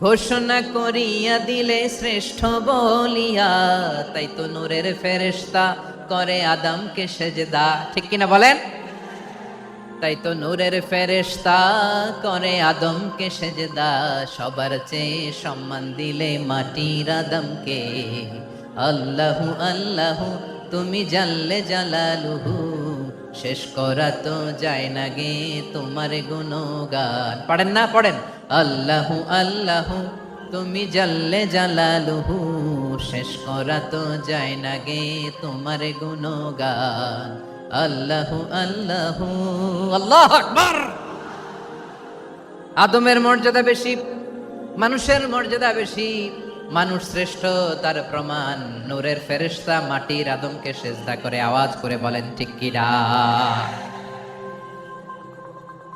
ঘোষণা করিয়া দিলে শ্রেষ্ঠ বলিয়া, তাই তো নূরের ফেরেশতা করে আদমকে সেজদা। ঠিক কিনা বলেন? তাই তো নূরের ফেরেশতা করে আদমকে সেজদা, সবার চেয়ে সম্মান দিলে মাটির আদমকে। আল্লাহু আল্লাহু তুমি জাল্লে জালালুহু, শেষ করা তো যায় না গে তোমার গুণগান। পড়েন না? পড়েন। আল্লাহু আল্লাহু তুমি জাল্লে জালালুহু, শেষ করা তো যায় না গে তোমার গুণগান। আল্লাহু আল্লাহু আল্লাহু আকবার। আদমের মর্যাদা বেশি, মানুষের মর্যাদা বেশি, মানুষ শ্রেষ্ঠ তার প্রমাণ নূরের ফেরেশতা মাটির আদমকে সেজদা করে আওয়াজ করে বলেন ঠিক কিনা?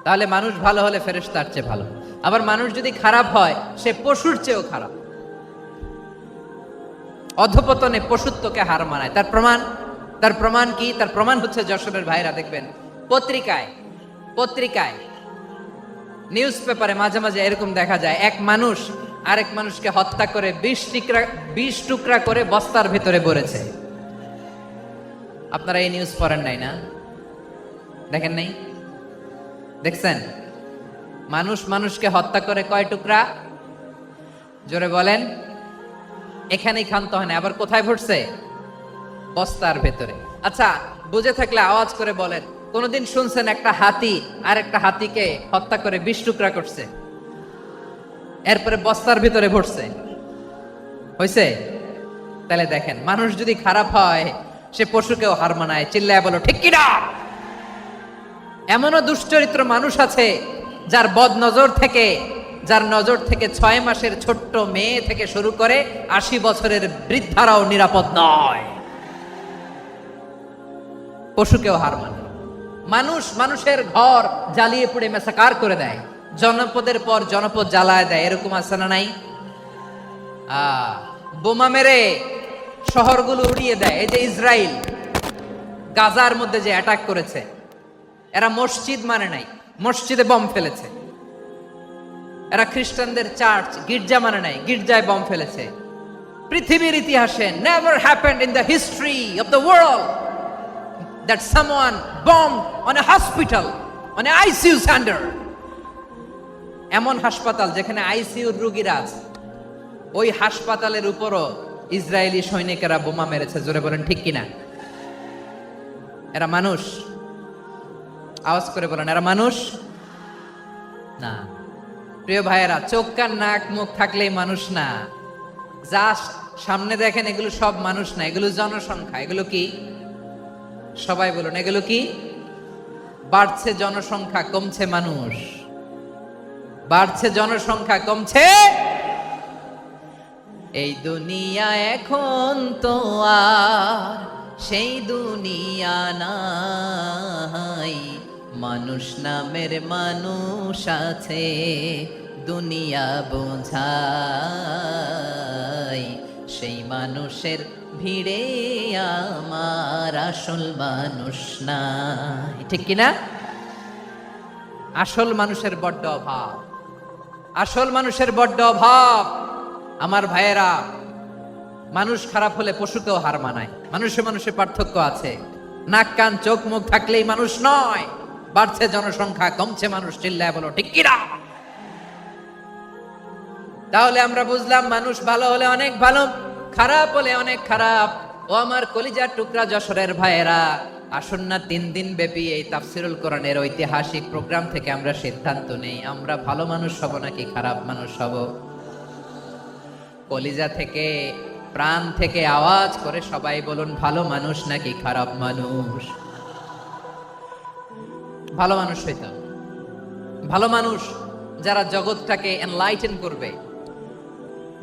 তাহলে মানুষ ভালো হলে ফেরেশতার চেয়ে ভালো। আবার মানুষ যদি খারাপ হয় সে পশুর চেয়েও খারাপ। অধপতনে পশুত্বকে হার মানায়। তার প্রমাণ কি? তার প্রমাণ হচ্ছে যশোরের ভাইরা দেখবেন পত্রিকায় নিউজ পেপারে মাঝে মাঝে এরকম দেখা যায়, এক মানুষ আরেক মানুষকে হত্যা করে 20 টুকরা করে বস্তার ভিতরে ভরেছে। আপনারা এই নিউজ পড়েন নাই না? দেখেন নাই? দেখছেন? মানুষ মানুষকে হত্যা করে কয় টুকরা? জোরে বলেন। এখানেই ক্ষান্ত হয় না, আবার কোথায় ভরছে? বস্তার ভেতরে। আচ্ছা, বুঝে থাকলে আওয়াজ করে বলেন, কোনদিন শুনছেন একটা হাতি আর একটা হাতিকে হত্যা করে 20 টুকরা করছে, এরপরে বস্তার ভিতরে ভরছে? হইছে? তাহলে দেখেন, মানুষ যদি খারাপ হয় সে পশুকেও হার মানায়। চিল্লায় বলো ঠিক কিনা? এমনও দুশ্চরিত্র মানুষ আছে যার নজর থেকে 6 মাসের ছোট্ট মেয়ে থেকে শুরু করে 80 বছরের বৃদ্ধারাও নিরাপদ নয়। পশুকেও হার মানে। মানুষের ঘর জ্বালিয়ে পুড়ে মেসাকার করে দেয়, জনপদের পর জনপদ জ্বালায় দেয়। এরকম আছে না নাই? বোমা মেরে শহরগুলো উড়িয়ে দেয়। এই যে ইসরায়েল গাজার মধ্যে যে অ্যাটাক করেছে, এরা মসজিদ মানে নাই, মসজিদে বম ফেলেছে। এরা খ্রিস্টানদের চার্চ গির্জা মানে নাই, গির্জায় বম ফেলেছে। পৃথিবীর ইতিহাসে never happened in the history of the world that someone bombed on a hospital, on a ICU center. এমন হাসপাতাল যেখানে আইসিইউর রোগীরা আছে, ওই হাসপাতালের উপরও ইসরায়েলি সৈনিকেরা বোমা মেরেছে। জোরে বলেন ঠিক কিনা? এরা মানুষ? আওয়াজ করে বলেন, এরা মানুষ না। প্রিয় ভাইয়েরা, চোখ কান নাক মুখ থাকলেই মানুষ না। যা সামনে দেখেন এগুলো সব মানুষ না, এগুলো জনসংখ্যা। এগুলো কি? সবাই বলুন, এগুলো কি? বাড়ছে জনসংখ্যা, কমছে মানুষ। বাড়ছে জনসংখ্যা, কমছে। এই দুনিয়া এখন তো আর সেই দুনিয়া নাই, মানুষ নামের মানুষ আছে দুনিয়া বোঝাই, সেই মানুষের ভিড়ে আমার আসল মানুষ নাই। ঠিক কিনা? আসল মানুষের বড্ড অভাব, আসল মানুষের বড্ড অভাব। আমার ভাইয়েরা, মানুষ খারাপ হলে পশুকেও হার মানায়। মানুষে পার্থক্য আছে। নাক কান চোখ মুখ থাকলেই মানুষ নয়। বাড়ছে জনসংখ্যা, কমছে মানুষ। চিল্লায় বলো ঠিক কিনা? তাহলে আমরা বুঝলাম, মানুষ ভালো হলে অনেক ভালো, খারাপ হলে অনেক খারাপ। ও আমার কলিজার টুকরা যশোরের ভাইয়েরা, আসুন না 3 দিন ব্যাপী এই তাফসিরুল কোরআনের ঐতিহাসিক প্রোগ্রাম থেকে আমরা সিদ্ধান্ত নেই, আমরা ভালো মানুষ হব নাকি খারাপ মানুষ হব। কলিজা থেকে, প্রাণ থেকে আওয়াজ করে সবাই বলুন, ভালো মানুষ নাকি খারাপ মানুষ? ভালো মানুষ হইতাম। ভালো মানুষ যারা জগৎটাকে এনলাইটেন করবে,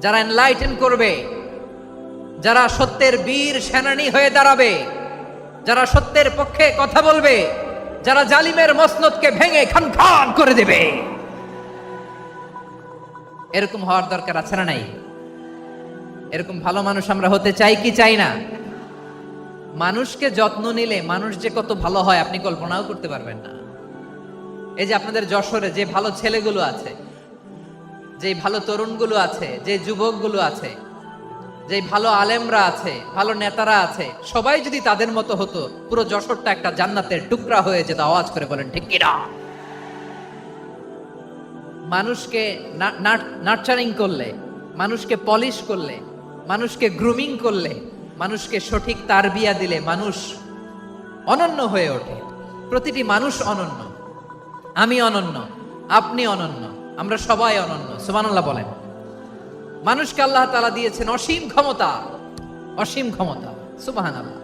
যারা এনলাইটেন করবে, যারা সত্যের বীর সেনানী হয়ে দাঁড়াবে, যারা সত্যের পক্ষে কথা বলবে, যারা জালিমের মসনদকে ভেঙে খান খান করে দেবে। এরকম হওয়ার দরকার আছে না নাই? এরকম ভালো মানুষ আমরা হতে চাই কি চাই না? মানুষকে যত্ন নিলে মানুষ যে কত ভালো হয় আপনি কল্পনাও করতে পারবেন না। এই যে আপনাদের যশোরে যে ভালো ছেলেগুলো আছে, যে ভালো তরুণগুলো আছে, যে যুবকগুলো আছে, যে ভালো আলেমরা আছে, ভালো নেতারা আছে, সবাই যদি তাদের মতো হতো, পুরো যশোরটা একটা জান্নাতের টুকরা হয়ে যেত। আওয়াজ করে বলেন ঠিক কিনা? মানুষকে নার্চারিং করলে, মানুষকে পলিশ করলে, মানুষকে গ্রুমিং করলে, মানুষকে সঠিক তারবিয়া দিলে মানুষ অনন্য হয়ে ওঠে। প্রতিটি মানুষ অনন্য। আমি অনন্য, আপনি অনন্য, আমরা সবাই অনন্য। সুবহানাল্লাহ বলেন। মানুষকে আল্লাহ তাআলা দিয়েছেন অসীম ক্ষমতা, অসীম ক্ষমতা। সুবহানাল্লাহ।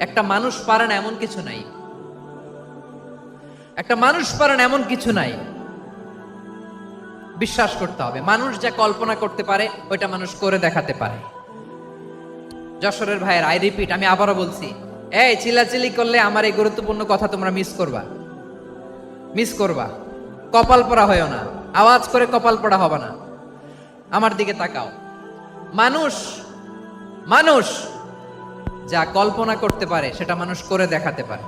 একটা মানুষ পারে না এমন কিছু নাই, একটা মানুষ পারে না এমন কিছু নাই। বিশ্বাস করতে হবে, মানুষ যা কল্পনা করতে পারে ওইটা মানুষ করে দেখাতে পারে। যশোরের ভাইয়ের, আই রিপিট, আমি আবারও বলছি, এই চিল্লাচিল্লি করলে আমার এই গুরুত্বপূর্ণ কথা তোমরা মিস করবা, মিস করবা। কপাল পড়া হয়েও না, আওয়াজ করে কপাল পড়া হবে না। আমার দিকে তাকাও। মানুষ, মানুষ যা কল্পনা করতে পারে সেটা মানুষ করে দেখাতে পারে।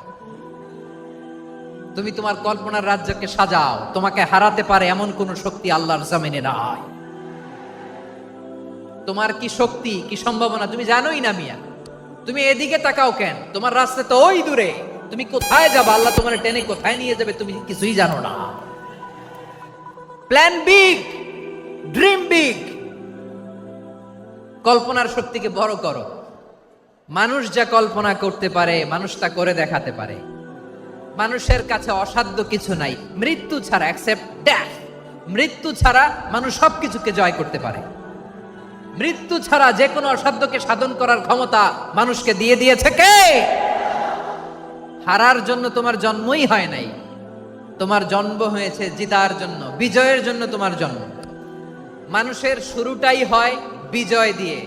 তুমি তোমার কল্পনার রাজ্যকে সাজাও, তোমাকে হারাতে পারে এমন কোন শক্তি আল্লাহর জমিনে নাই। তোমার কি শক্তি, কি সম্ভাবনা তুমি জানোই না মিয়া। তুমি এদিকে তাকাও কেন? তোমার রাস্তা তো ওই দূরে। তুমি কোথায় যাবে, আল্লাহ তোমার টেনে কোথায় নিয়ে যাবে তুমি কিছুই জানো না। Plan big, dream big. কল্পনার শক্তিকে বড় করো। মানুষ যা কল্পনা করতে পারে মানুষ তা করে দেখাতে পারে। মানুষের কাছে অসাধ্য কিছু নাই, মৃত্যু ছাড়া, এক্সেপ্ট ডেথ। মৃত্যু ছাড়া মানুষ সবকিছুকে জয় করতে পারে। মৃত্যু ছাড়া যে কোনো অসাধ্যকে সাধন করার ক্ষমতা মানুষকে দিয়ে দিয়েছে কে? হারার জন্য তোমার জন্মই হয় নাই, তোমার জন্ম হয়েছে জিতার জন্য, বিজয়ের জন্য তোমার জন্ম। মানুষের শুরুটাই হয় বিজয় দিয়ে।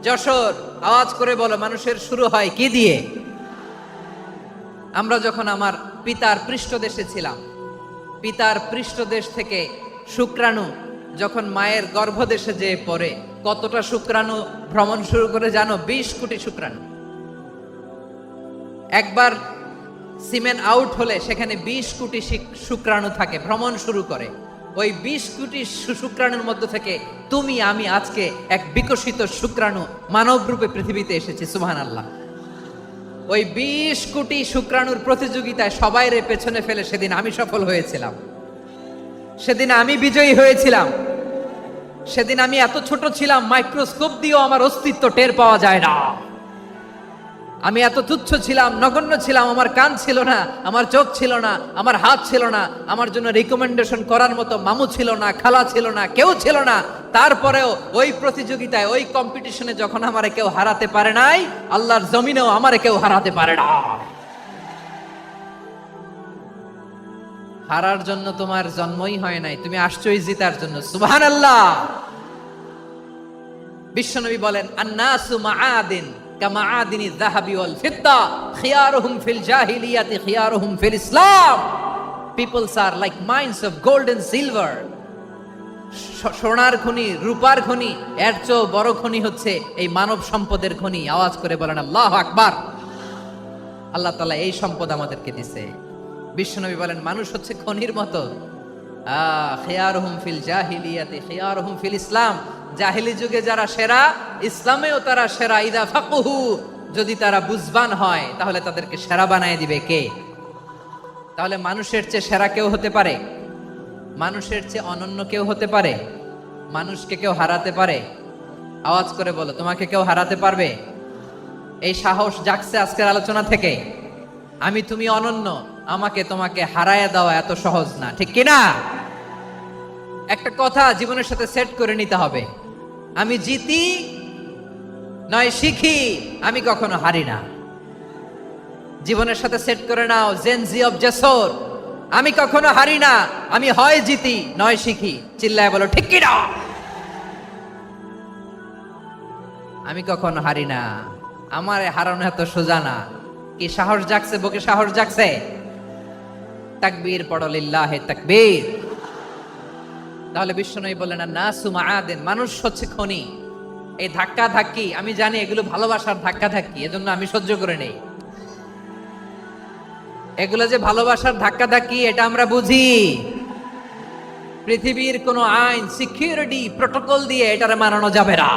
যশোর, আওয়াজ করে বলো, মানুষের শুরু হয় কি দিয়ে? আমরা যখন আমার পিতার পৃষ্ঠদেশে ছিলাম, পিতার পৃষ্ঠদেশ থেকে শুক্রাণু যখন মায়ের গর্ভদেশে যেয়ে পড়ে, কতটা শুক্রাণু ভ্রমণ শুরু করে জানো? 20 কোটি শুক্রাণু। একবার সিমেন আউট হলে সেখানে 20 কোটি শুক্রাণু থাকে, ভ্রমণ শুরু করে। ওই 20 কোটি শুক্রাণুর মধ্য থেকে তুমি আমি আজকে এক বিকশিত শুক্রাণু মানব রূপে পৃথিবীতে এসেছি। সুবহানাল্লাহ। ওই 20 কোটি শুক্রাণুর প্রতিযোগিতায় সবাইরে পেছনে ফেলে সেদিন আমি সফল হয়েছিলাম, সেদিন আমি বিজয়ী হয়েছিলাম। সেদিন আমি এত ছোট ছিলাম, মাইক্রোস্কোপ দিয়েও আমার অস্তিত্ব টের পাওয়া যায় না। আমি এত তুচ্ছ ছিলাম, নগণ্য ছিলাম। আমার কান ছিল না, আমার চোখ ছিল না, আমার হাত ছিল না, আমার জন্য রিকমেন্ডেশন করার মতো মামু ছিল না, খালা ছিল না, কেউ ছিল না। তারপরেও ওই প্রতিযোগিতায়, ওই কম্পিটিশনে যখন আমারে কেউ হারাতে পারে নাই, আল্লাহর জমিনেও আমারে কেউ হারাতে পারে না। হারার জন্য তোমার জন্মই হয় নাই, তুমি আসছোই জিতার জন্য। সুবহানাল্লাহ। বিশ্বনবী বলেন, আন্নাসু মাআদিন কামাআদিনি যাহাবি ওয়াল ফিদ্দা খিয়ারুহুম ফিল জাহিলিয়াতি খিয়ারুহুম ফিল ইসলাম। Peoples are like mines of gold and silver. সোনার খনি, রূপার খনি, এর চেয়েও বড় খনি হচ্ছে এই মানব সম্পদের খনি। আওয়াজ করে বলেন আল্লাহু আকবার। আল্লাহ তাআলা এই সম্পদ আমাদেরকে দিয়েছে। বিশ্বনবী বলেন, মানুষ হচ্ছে খনির মতো। খিয়ারুহুম ফিল জাহিলিয়াতি খিয়ারুহুম ফিল ইসলাম। জাহিলি যুগে যারা সেরা, ইসলামেও তারা সেরা। ইদা ফাকুহু, যদি তারা বুঝবান হয় তাহলে তাদেরকে সেরা বানায় দিবে কে? তাহলে মানুষের চেয়ে সেরা কেউ হতে পারে? মানুষের চেয়ে অনন্য কেউ হতে পারে? মানুষকে কেউ হারাতে পারে? আওয়াজ করে বলো, তোমাকে কেউ হারাতে পারবে? এই সাহস জাগছে আজকের আলোচনা থেকে। আমি তুমি অনন্য, আমাকে তোমাকে হারায় দেওয়া এত সহজ না, ঠিক কিনা? একটা কথা জীবনের সাথে সেট করে নিতে হবে, আমি জিতি নয় শিখি, আমি কখনো হারি না। জীবনের সাথে সেট করে নাও, জেনজি অফ যশোর, আমি কখনো হারি না, আমি হয় জিতি নয় শিখি। চিল্লায় বলো ঠিক কিনা? আমি কখনো হারি না, আমার হারানো এত সোজা না। কি সাহস জাগছে? বুকে সাহস জাগছে? তাকবীর পড়ো, লিল্লাহে তাকবীর। তাহলে বিশ্বনবী বললেন, নাসু মাআদিন, মানুষ হচ্ছে খনি। এই ধাক্কা ধাক্কি আমি জানি, এগুলো ভালোবাসার ধাক্কা ধাক্কি, এজন্য আমি সহ্য করে নেই। এগুলো যে ভালোবাসার ধাক্কা ধাক্কি এটা আমরা বুঝি। পৃথিবীর কোন আইন, সিকিউরিটি প্রটোকল দিয়ে এটারে মানানো যাবে না,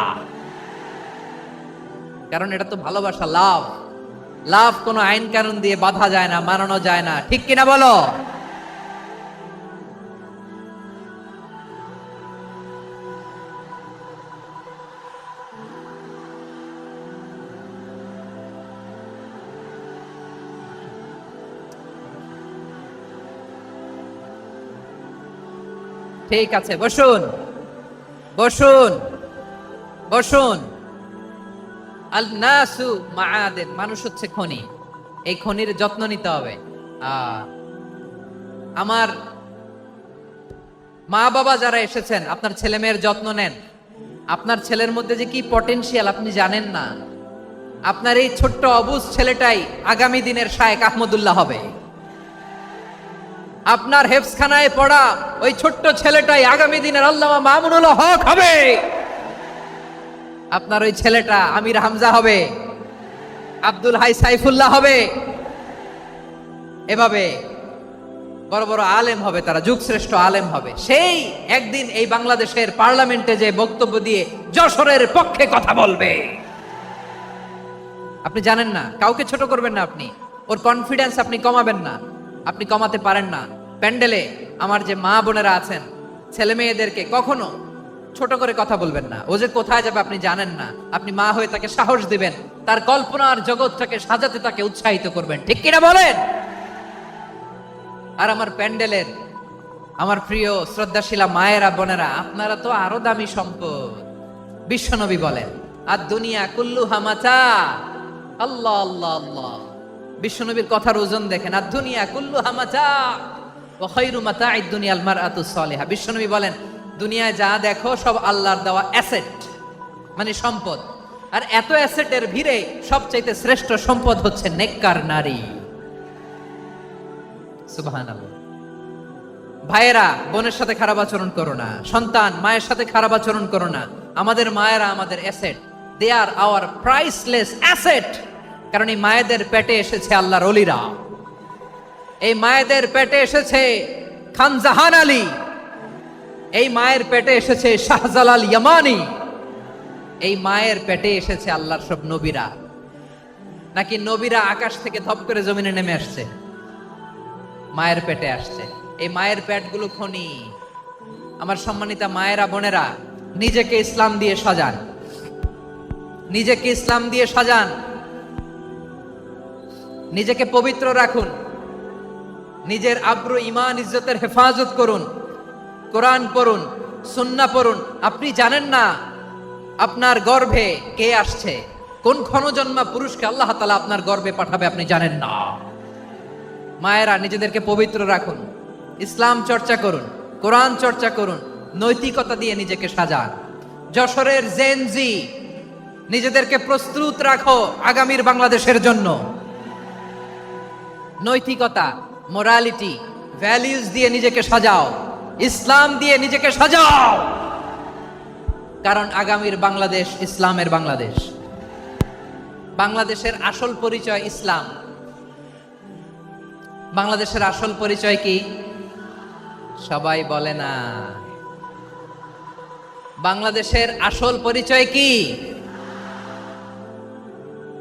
কারণ এটা তো ভালোবাসা, লাভ। লাভ কোনো আইন কানুন দিয়ে বাধা যায় না, মানানো যায় না, ঠিক কিনা বলো? ঠিক আছে, বসুন বসুন বসুন। আল নাসু মাআদেন, মানুষ হচ্ছে খনি, এই খনির যত্ন নিতে হবে। আমার মা বাবা যারা এসেছেন, আপনার ছেলে মেয়ের যত্ন নেন। আপনার ছেলের মধ্যে যে কি পটেনশিয়াল আপনি জানেন না। আপনার এই ছোট্ট অবুজ ছেলেটাই আগামী দিনের শায়েখ আহমদুল্লাহ হবে। আপনার হেফজখানায় পড়া ওই ছোট্ট ছেলেটাই আগামী দিনের আল্লামা মামুনুল হক হবে। আপনার ওই ছেলেটা আমির হামজা হবে, আব্দুল হাই সাইফুল্লাহ হবে, এভাবে বড় বড় আলেম হবে, তারা যুগশ্রেষ্ঠ আলেম হবে। সেই একদিন এই বাংলাদেশের পার্লামেন্টে যে বক্তব্য দিয়ে যশোরের পক্ষে কথা বলবে। আপনি জানেন না, কাউকে ছোট করবেন না আপনি, ওর কনফিডেন্স আপনি কমাবেন না, আপনি কমাতে পারেন না। প্যান্ডেলে আমার যে মা বোনেরা আছেন, ছেলে মেয়েদেরকে কখনো ছোট করে কথা বলবেন না। ও যে কোথায় যাবে আপনি জানেন না, আপনি মা হয়ে তাকে সাহস দিবেন, তার কল্পনার জগৎটাকে সাজাতে তাকে উৎসাহিত করবেন, ঠিক কিনা বলেন? আর আমার প্যান্ডেলের আমার প্রিয় শ্রদ্ধাশীলা মায়েরা বোনেরা, আপনারা তো আরো দামি সম্পদ। বিশ্বনবী বলেন, আর দুনিয়া কুল্লুহা মাতা। আল্লাহ আল্লাহ আল্লাহ, বিশ্বনবীর কথার ওজন দেখেন। আর দুনিয়া কুল্লুহা মাতা ওয়া খায়রু মাতা'আদ দুনিয়াল মারআতুস সালিহা। বিশ্বনবী বলেন, দুনিয়ায় যা দেখো সব আল্লাহর দেওয়া অ্যাসেট, মানে সম্পদ। আর এত অ্যাসেটের ভিড়ে সবচাইতে শ্রেষ্ঠ সম্পদ হচ্ছে নেককার নারী। সুবহানাল্লাহ। ভাইয়েরা বোনের সাথে খারাপ আচরণ করো না, সন্তান মায়ের সাথে খারাপ আচরণ করো না। আমাদের মায়েরা আমাদের asset, they are our priceless asset. কারণ এই মায়েদের পেটে এসেছে আল্লাহর ওলিরা, এই মায়েদের পেটে এসেছে খান জাহান আলী, এই মায়ের পেটে এসেছে শাহজালাল ইয়ামানি, এই মায়ের পেটে এসেছে আল্লাহর সব নবীরা। নাকি নবীরা আকাশ থেকে ধপ করে জমিনে নেমে আসছে? মায়ের পেটে আসছে। এই মায়ের পেটগুলো খনি। আমার সম্মানিতা মায়েরা বোনেরা, নিজেকে ইসলাম দিয়ে সাজান, নিজেকে ইসলাম দিয়ে সাজান, নিজেকে পবিত্র রাখুন, নিজের আব্রু ইমান ইজ্জতের হেফাজত করুন, কোরআন পড়ুন, সুন্নাহ পড়ুন। আপনি জানেন না আপনার গর্ভে কে আসছে, কোন ক্ষণজন্মা পুরুষকে আল্লাহ তাআলা আপনার গর্ভে পাঠাবে আপনি জানেন না। মায়েরা নিজেদেরকে পবিত্র রাখুন, ইসলাম চর্চা করুন, কোরআন চর্চা করুন, নৈতিকতা দিয়ে নিজেকে সাজান। যশোরের জেনজি, নিজেদেরকে প্রস্তুত রাখো আগামীর বাংলাদেশের জন্য। নৈতিকতা, মোরালিটি, ভ্যালিউজ দিয়ে নিজেকে সাজাও, ইসলাম দিয়ে নিজেকে সাজাও, কারণ আগামীর বাংলাদেশ ইসলামের বাংলাদেশ। বাংলাদেশের আসল পরিচয় ইসলাম। বাংলাদেশের আসল পরিচয় কি? সবাই বলে না। বাংলাদেশের আসল পরিচয় কি?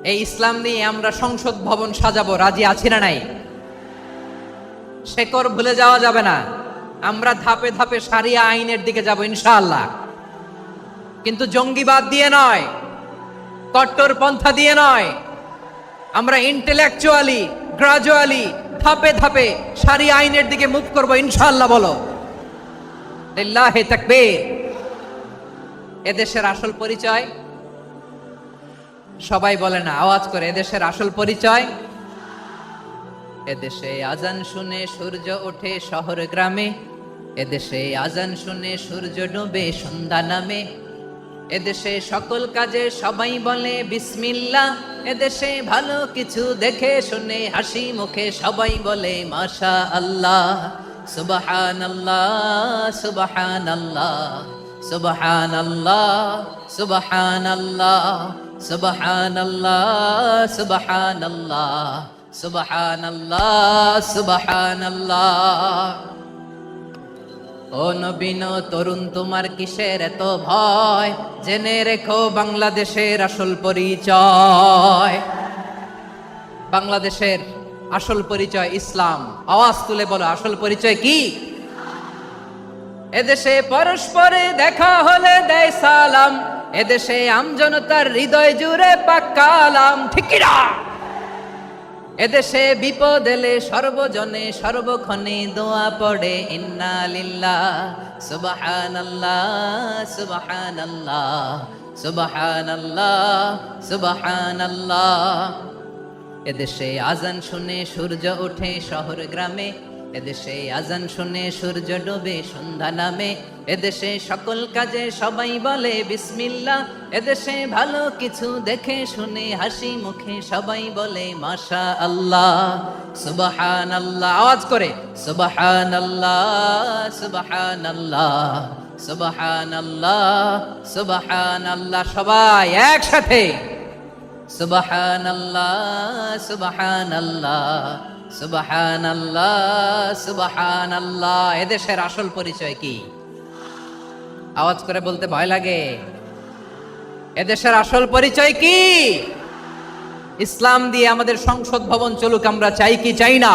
এই ইসলাম নিয়ে আমরা সংসদ ভবন সাজাবো, রাজি আছি না নাই? শেকড় ভুলে যাওয়া যাবে না। আমরা ধাপে ধাপে শারিয়া আইনের দিকে যাব ইনশাআল্লাহ, কিন্তু জঙ্গিবাদ দিয়ে নয়, কট্টরপন্থা দিয়ে নয়। আমরা ইন্টেলেকচুয়ালি, গ্রাজুয়ালি, ধাপে ধাপে শারিয়া আইনের দিকে মুভ করব ইনশাআল্লাহ। বলো লিল্লাহি তাকবীর। এদেশের আসল পরিচয় সবাই বলে না, আওয়াজ করে, এদেশের আসল পরিচয়। এদেশে আজান শুনে সূর্য ওঠে শহর গ্রামে, এদেশে আজান শুনে সূর্য ডুবে সন্ধ্যা নামে, এদেশে সকল কাজে সবাই বলে বিসমিল্লাহ, এদেশে ভালো কিছু দেখে শুনে হাসি মুখে সবাই বলে মাশা আল্লাহ, সুবহানাল্লাহ সুবহানাল্লাহ সুবহানাল্লাহ সুবহানাল্লাহ সুবহানাল্লাহ সুবহানাল্লাহ সুবহানাল্লাহ সুবহানাল্লাহ। ও নবীন তরুণ তোমার কিসের এত ভয়, জেনে রেখো বাংলাদেশের আসল পরিচয়। বাংলাদেশের আসল পরিচয় ইসলাম। আওয়াজ তুলে বলো, আসল পরিচয় কি? এদেশে পরস্পরে দেখা হলে দেয় সালাম, এদেশে আমজনতার হৃদয় জুড়ে পাক্কালাম, ঠিক কি না? এদেশে বিপদ এলে সর্বজনে সর্বক্ষণে দোয়া পড়ে ইন্না লিল্লাহ সুবহানাল্লাহ সুবহানাল্লাহ সুবহানাল্লাহ সুবহানাল্লাহ। এদেশে আজান শুনে সূর্য ওঠে শহর গ্রামে, এদেশে আজান শুনে সূর্য ডোবে সন্ধ্যা নামে, এদেশে সকল কাজে সবাই বলে বিসমিল্লাহ, এদেশে ভালো কিছু দেখে শুনে হাসি মুখে সবাই বলে মাশা আল্লাহ সুবহানাল্লাহ। আওয়াজ করে সুবহানাল্লাহ সুবহানাল্লাহ সুবহানাল্লাহ সুবহানাল্লাহ। সবাই একসাথে সুবহানাল্লাহ সুবহানাল্লাহ সুবহানাল্লাহ সুবহানাল্লাহ। এদেশের আসল পরিচয় কি? আওয়াজ করে বলতে ভয় লাগে। এদেশের আসল পরিচয় কি? ইসলাম দিয়ে আমাদের সংসদ ভবন চলুক, আমরা চাই কি চাই না?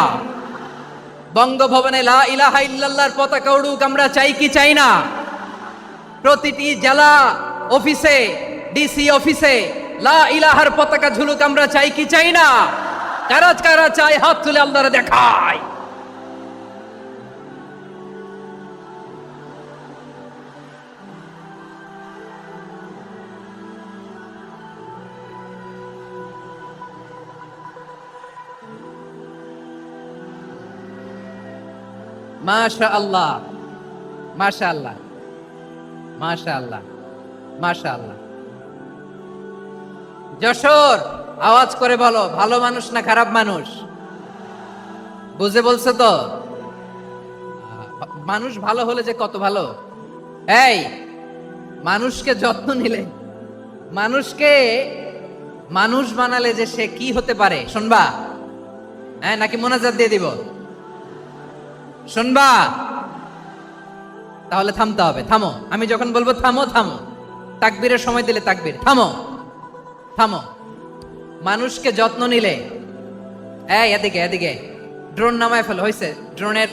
বঙ্গভবনে লা ইলাহা ইল্লাল্লাহর পতাকা উড়ুক, আমরা চাই কি চাই না? প্রতিটি জেলা অফিসে, ডিসি অফিসে লা ইলাহার পতাকা ঝুলুক, আমরা চাই কি চাই না? কারা কারা চাই হাত তুলে আল্লাহরে দেখায়। মাশাআল্লাহ মাশাআল্লাহ মাশাআল্লাহ মাশাআল্লাহ। যশোর, আওয়াজ করে বলো, ভালো মানুষ না খারাপ মানুষ? বুঝে বলছো তো? মানুষ ভালো হলে যে কত ভালো। এই মানুষকে যত্ন নিলে, মানুষকে মানুষ বানালে যে সে কি হতে পারে শুনবা? হ্যাঁ, নাকি মোনাজাত দিয়ে দিব? শুনবা? তাহলে থামতে হবে। থামো, আমি যখন বলবো থামো থামো, তাকবীরের সময় দিলে তাকবীর, থামো থামো। মানুষকে যত্ন নিলে, এদিকে এদিকে, ড্রোন নামায় ফেলো। হয়েছে, ড্রোনের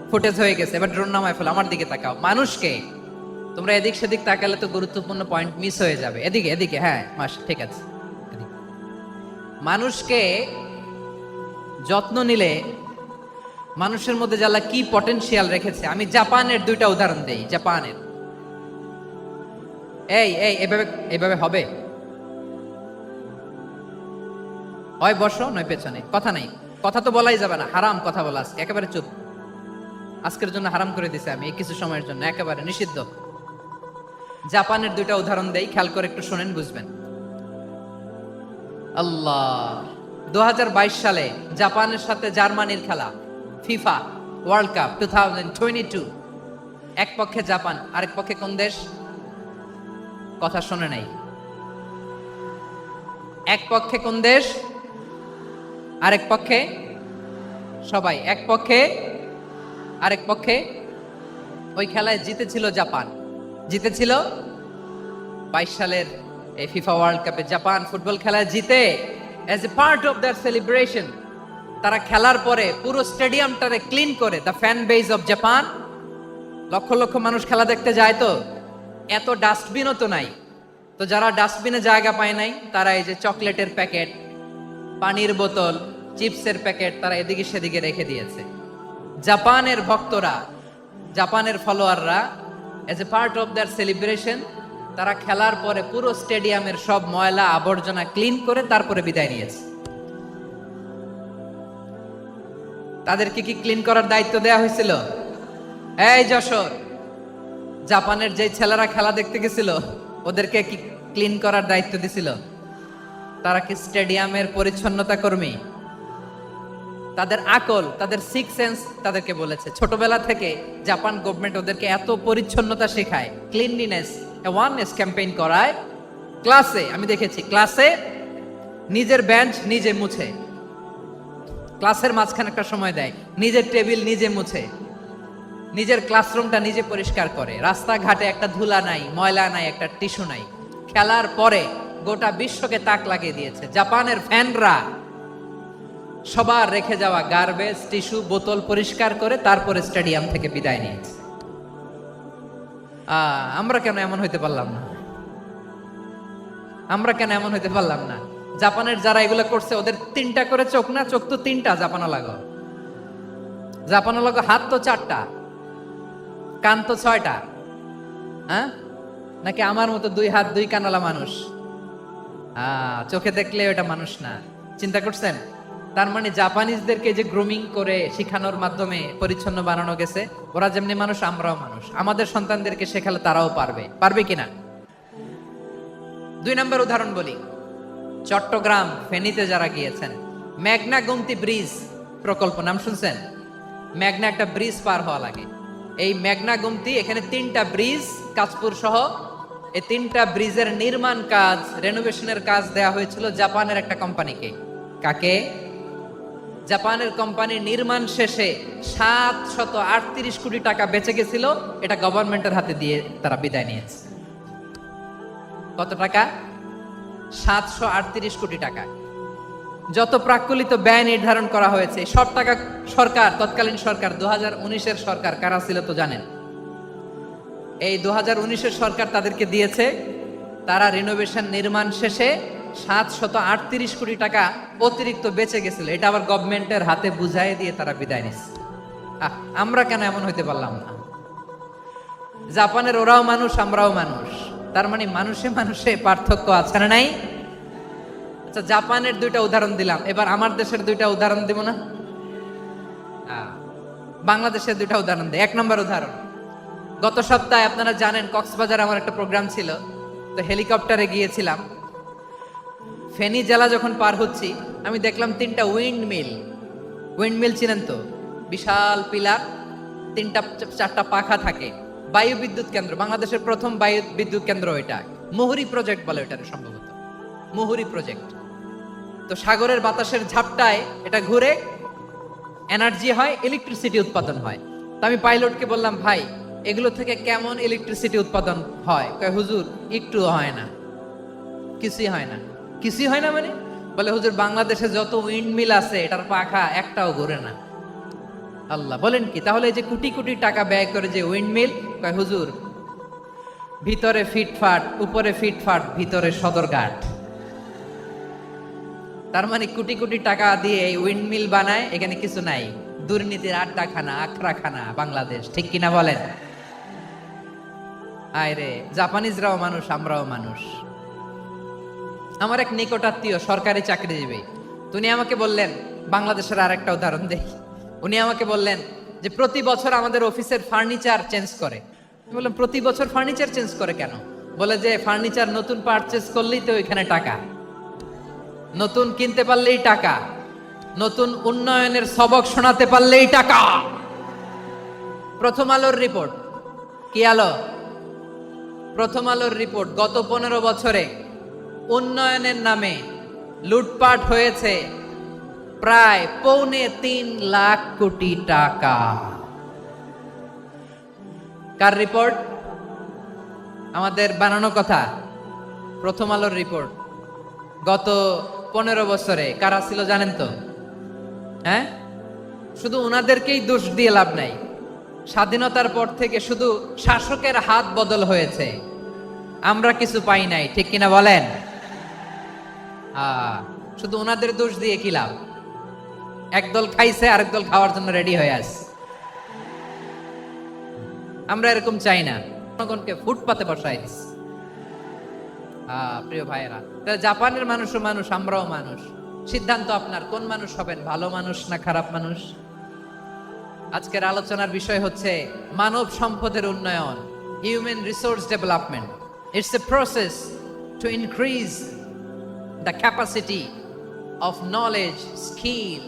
ফুটেজ হয়ে গেছে, এবার ড্রোন নামায় ফেলো। আমার দিকে তাকাও। মানুষকে, তোমরা এদিক সেদিক তাকালে তো গুরুত্বপূর্ণ পয়েন্ট মিস হয়ে যাবে। এদিকে এদিকে, হ্যাঁ ঠিক আছে। মানুষকে যত্ন নিলে মানুষের মধ্যে যারা কি পটেনশিয়াল রেখেছে। আমি জাপানের দুইটা উদাহরণ দেই। জাপানের, এভাবে এভাবে হবে, হয় বসো নয় পেছনে, কথা নাই, কথা তো বলাই যাবে না, হারাম কথা বলা। আজকে একেবারে চুপ, আজকের জন্য হারাম করে দিছে আমি, কিছু সময়ের জন্য একেবারে নিষিদ্ধ। জাপানের দুইটা উদাহরণ দেই, খেয়াল করে একটু শোনেন, বুঝবেন। আল্লাহ, 2022 সালে জাপানের সাথে জার্মানির খেলা, ফিফা ওয়ার্ল্ড কাপ 2022। এক পক্ষে জাপান, আরেক পক্ষে কোন দেশ? কথা শোনে নাই। এক পক্ষে কোন দেশ, আরেক পক্ষে সবাই। এক পক্ষে আরেক পক্ষে। ওই খেলায় জিতেছিল জাপান, জিতেছিল 22 সালের এই ফিফা ওয়ার্ল্ড কাপে। জাপান ফুটবল খেলায় জিতে, as a part of that celebration তারা খেলার পরে পুরো স্টেডিয়ামটারে ক্লিন করে। The fan base of Japan, লক্ষ লক্ষ মানুষ খেলা দেখতে যায়, তো এত ডাস্টবিনও তো নাই। তো যারা ডাস্টবিনে জায়গা পায় নাই, তারা এই যে চকলেটের প্যাকেট, পানির বোতল, চিপসের প্যাকেট তারা এদিকে সেদিকে রেখে দিয়েছে। জাপানের ভক্তরা, জাপানের ফলোয়াররা, as a part of that celebration তারা খেলার পরে পুরো স্টেডিয়ামের সব ময়লা আবর্জনা ক্লিন করে তারপরে বিদায় নিয়েছে। তাদেরকে কি ক্লিন করার দায়িত্ব দেয়া হয়েছিল? এই যশোর, জাপানের যে ছেলেরা খেলা দেখতে গেছিল ওদেরকে কি ক্লিন করার দায়িত্ব দিছিল? তারা কি স্টেডিয়ামের পরিচ্ছন্নতা কর্মী? তাদের আকল, তাদের সিক্স সেন্স তাদেরকে বলেছে। ছোটবেলা থেকে জাপান গভর্নমেন্ট ওদেরকে এত পরিচ্ছন্নতা শেখায়, ক্লিনলিনেস অ্যাওয়ারনেস ক্যাম্পেইন করায়। ক্লাসে আমি দেখেছি, ক্লাসে নিজের বেঞ্চ নিজে মুছে, ক্লাসের মাঝখানে একটা সময় দেয়, নিজের টেবিল নিজে মুছে, নিজের ক্লাসরুমটা নিজে পরিষ্কার করে, রাস্তাঘাটে একটা ধুলা নাই, ময়লা নাই, একটা টিস্যু নাই। খেলার পরে গোটা বিশ্বকে তাক লাগিয়ে দিয়েছে। জাপানের ফ্যানরা সবার রেখে যাওয়া গার্বেজ, টিস্যু, বোতল পরিষ্কার করে তারপরে স্টেডিয়াম থেকে বিদায় নিয়েছে। আমরা কেন এমন হইতে পারলাম না? আমরা কেন এমন হইতে পারলাম না? জাপানের যারা এগুলো করছে ওদের 3টা করে চোখ না? চোখ তো 3টা, জাপানা লাগো। জাপানা লাগো হাত তো 4টা, কান তো 6টা। হ্যাঁ, নাকি আমার মতো 2 হাত 2 কানওয়ালা মানুষ? চোখে দেখলে ওটা মানুষ না। চিন্তা করছেন? তার মানে জাপানিজদেরকে যে গ্রুমিং করে শিখানোর মাধ্যমে পরিচ্ছন্ন বানানো গেছে, ওরা যেমনি মানুষ আমরাও মানুষ। আমাদের সন্তানদেরকে শেখালে তারাও পারবে। পারবে কিনা? 2 নম্বর উদাহরণ বলি। চট্টগ্রাম ফেনীতে যারা গিয়েছেন, মেঘনা গুমতি ব্রিজ প্রকল্প নাম শুনছেন? মেঘনা একটা ব্রিজ পার হওয়া লাগে। এই মেঘনা গুমতি, এখানে 3টা ব্রিজ কাঁচপুর সহ, এই 3টা ব্রিজের নির্মাণ কাজ, রেনোভেশনের কাজ দেয়া হয়েছিল জাপানের একটা কোম্পানিকে। কাকে? জাপানের কোম্পানির নির্মাণ শেষে 738 কোটি টাকা বেঁচে গেছিল, এটা গভর্নমেন্টের হাতে দিয়ে তারা বিদায় নিয়েছে। কত টাকা? 738 কোটি টাকা। যত প্রাক্কলিত ব্যয় নির্ধারণ করা হয়েছে সব টাকা সরকার, তৎকালীন সরকার 2019-এর সরকার, কারা ছিল তো জানেন? এই 2019-এর সরকার তাদেরকে দিয়েছে। তারা রিনোভেশন নির্মাণ শেষে 738 কোটি টাকা অতিরিক্ত বেঁচে গেছিল, এটা আবার গভর্নমেন্টের হাতে বুঝাই দিয়ে তারা বিদায় নিচ্ছে। আমরা কেন এমন হইতে পারলাম না? জাপানের ওরাও মানুষ, আমরাও মানুষ। তার মানে মানুষে মানুষে পার্থক্য আছে না নাই? আচ্ছা, জাপানের 2টা উদাহরণ দিলাম, এবার আমার দেশের 2টা উদাহরণ দিব না? বাংলাদেশের 2টা উদাহরণ দিই। 1 নম্বর উদাহরণ, গত সপ্তাহে আপনারা জানেন কক্সবাজার আমার একটা প্রোগ্রাম ছিল, তো হেলিকপ্টারে গিয়েছিলাম। ফেনী জেলা যখন পার হচ্ছি, আমি দেখলাম 3টা উইন্ডমিল। উইন্ডমিল চিনেন তো? বিশাল পিলার, 3টা 4টা পাখা থাকে। বায়ু বিদ্যুৎ কেন্দ্র, বাংলাদেশের প্রথম বায়ু বিদ্যুৎ কেন্দ্র এটা। মুহুরী প্রজেক্ট বলে এটার, সম্ভবত মুহুরী প্রজেক্ট। তো সাগরের বাতাসের ঝাপটায় এটা ঘুরে এনার্জি হয়, ইলেকট্রিসিটি উৎপাদন হয়। তো আমি পাইলটকে বললাম, ভাই এগুলো থেকে কেমন ইলেকট্রিসিটি উৎপাদন হয়? কয়, হুজুর একটু হয় না, কিছুই হয় না। কিছুই হয় না মানে? বলে, হুজুর বাংলাদেশে যত উইন্ডমিল আছে এটার পাখা একটাও ঘুরে না। আল্লাহ, বলেন কি? তাহলে এই যে কোটি কোটি টাকা ব্যয় করে যে উইন্ডমিল, কয় হুজুর ভিতরে ফিটফাট, উপরে ফিটফাট, ভিতরে সদরঘাট। তার মানে কোটি কোটি টাকা দিয়ে এই উইন্ডমিল বানায়, এখানে কিছু নাই। দুর্নীতির আড্ডাখানা, আখড়াখানা বাংলাদেশ, ঠিক কিনা বলেন? আয়রে, জাপানিজরাও মানুষ, আমরাও মানুষ। আমার এক নিকটাত্মীয় সরকারি চাকরিজীবী, উনি আমাকে বললেন, বাংলাদেশের আর একটা উদাহরণ দেখি। উনি আমাকে বললেন যে প্রতি বছর আমাদের অফিসের ফার্নিচার চেঞ্জ করে। আমি বললাম, প্রতি বছর ফার্নিচার চেঞ্জ করে কেন? বলে যে ফার্নিচার নতুন পারচেজ করলেই তো এখানে টাকা, নতুন কিনতে পারলেই টাকা, নতুন উন্নয়নের সবক শোনাতে পারলেই টাকা। প্রথম আলোর রিপোর্ট, কি আলো? প্রথম আলোর রিপোর্ট, গত 15 বছরে উন্নয়নের নামে লুটপাট হয়েছে প্রায় 3.25 লাখ কোটি টাকা। কার রিপোর্ট? আমাদের বানানো কথা। প্রথম আলোর রিপোর্ট। গত 15 বছরে কারা ছিল জানেন তো? হ্যাঁ, শুধু ওনাদেরকেই দোষ দিয়ে লাভ নাই। স্বাধীনতার পর থেকে শুধু শাসকের হাত বদল হয়েছে, আমরা কিছু পাই নাই, ঠিক কিনা বলেন? শুধু ওনাদের দোষ দিয়ে কি লাভ? একদল খাইছে, আরেক দল খাওয়ার জন্য রেডি হয়ে আছে। আমরা এরকম চাই না, জনগণকে ফুটপাতে বসাই দিস। প্রিয় ভাইয়েরা, জাপানের মানুষও মানুষ, আমরাও মানুষ। সিদ্ধান্ত আপনার, কোন মানুষ হবেন, ভালো মানুষ না খারাপ মানুষ? আজকের আলোচনার বিষয় হচ্ছে মানব সম্পদের উন্নয়ন, human resource development. It's a process to increase the capacity of knowledge, skill,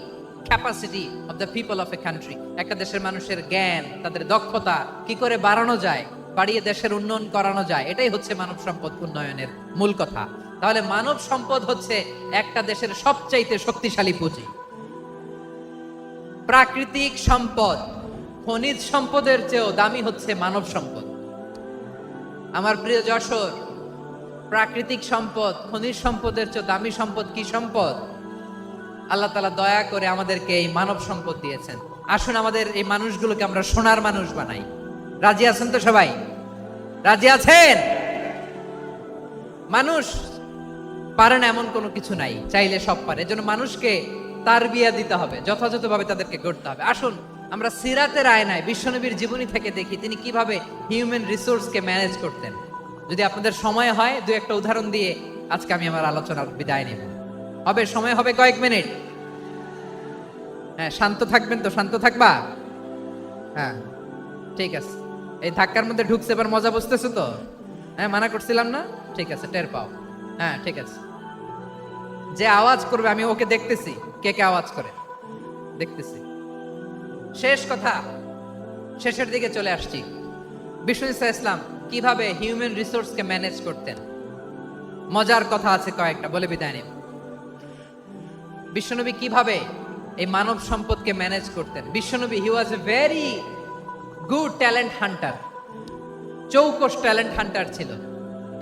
capacity of the people of a country. একটা দেশের মানুষের জ্ঞান, তাদের দক্ষতা কি করে বাড়ানো যায়, বাড়িয়ে দেশের উন্নয়ন করানো যায়, এটাই হচ্ছে মানব সম্পদ উন্নয়নের মূল কথা। তাহলে মানব সম্পদ হচ্ছে একটা দেশের সবচাইতে শক্তিশালী পুঁজি। প্রাকৃতিক সম্পদ, খনিজ সম্পদের চেয়েও দামি হচ্ছে মানব সম্পদ। আমার প্রিয় যশোর, প্রাকৃতিক সম্পদ, খনিজ সম্পদের চেয়ে দামি সম্পদ কি সম্পদ? আল্লাহ তাআলা দয়া করে আমাদেরকে এই মানব সম্পদ দিয়েছেন। আসুন আমাদের এই মানুষগুলোকে আমরা সোনার মানুষ বানাই। রাজি আছেন তো সবাই? রাজি আছেন? মানুষ পারে না এমন কোনো কিছু নাই, চাইলে সব পারে। এজন্য মানুষকে তারবিয়া দিতে হবে, যথাযথভাবে তাদেরকে গড়তে হবে। আসুন আমরা সিরাতের আয়নায় বিশ্বনবীর জীবনী থেকে দেখি তিনি কিভাবে হিউম্যান রিসোর্সকে ম্যানেজ করতেন। যদি আপনাদের সময় হয় দু একটা উদাহরণ দিয়ে আজকে আমি আমার আলোচনার বিদায় নেব। হবে সময় হবে কয়েক মিনিট? হ্যাঁ, শান্ত থাকবেন তো? শান্ত থাকবা? হ্যাঁ ঠিক আছে। এই ধাক্কার মধ্যে ঢুকছে, এবার মজা বুঝতেছো তো? হ্যাঁ, মানা করছিলাম না? ঠিক আছে, টের পাও। হ্যাঁ ঠিক আছে। যে আওয়াজ করবে আমি ওকে দেখতেছি, কে কে আওয়াজ করে দেখতেছি। শেষ কথা, শেষের দিকে চলে আসছি। বিষ্ণু ইসলাম কিভাবে হিউম্যান রিসোর্সকে ম্যানেজ করতেন, মজার কথা আছে কয়েকটা, বলে বিদায় নেব। বিশ্বনবী কিভাবে এই মানব সম্পদকে ম্যানেজ করতেন। বিশ্বনবী he was a very good talent hunter, চৌকস ট্যালেন্ট হান্টার ছিল।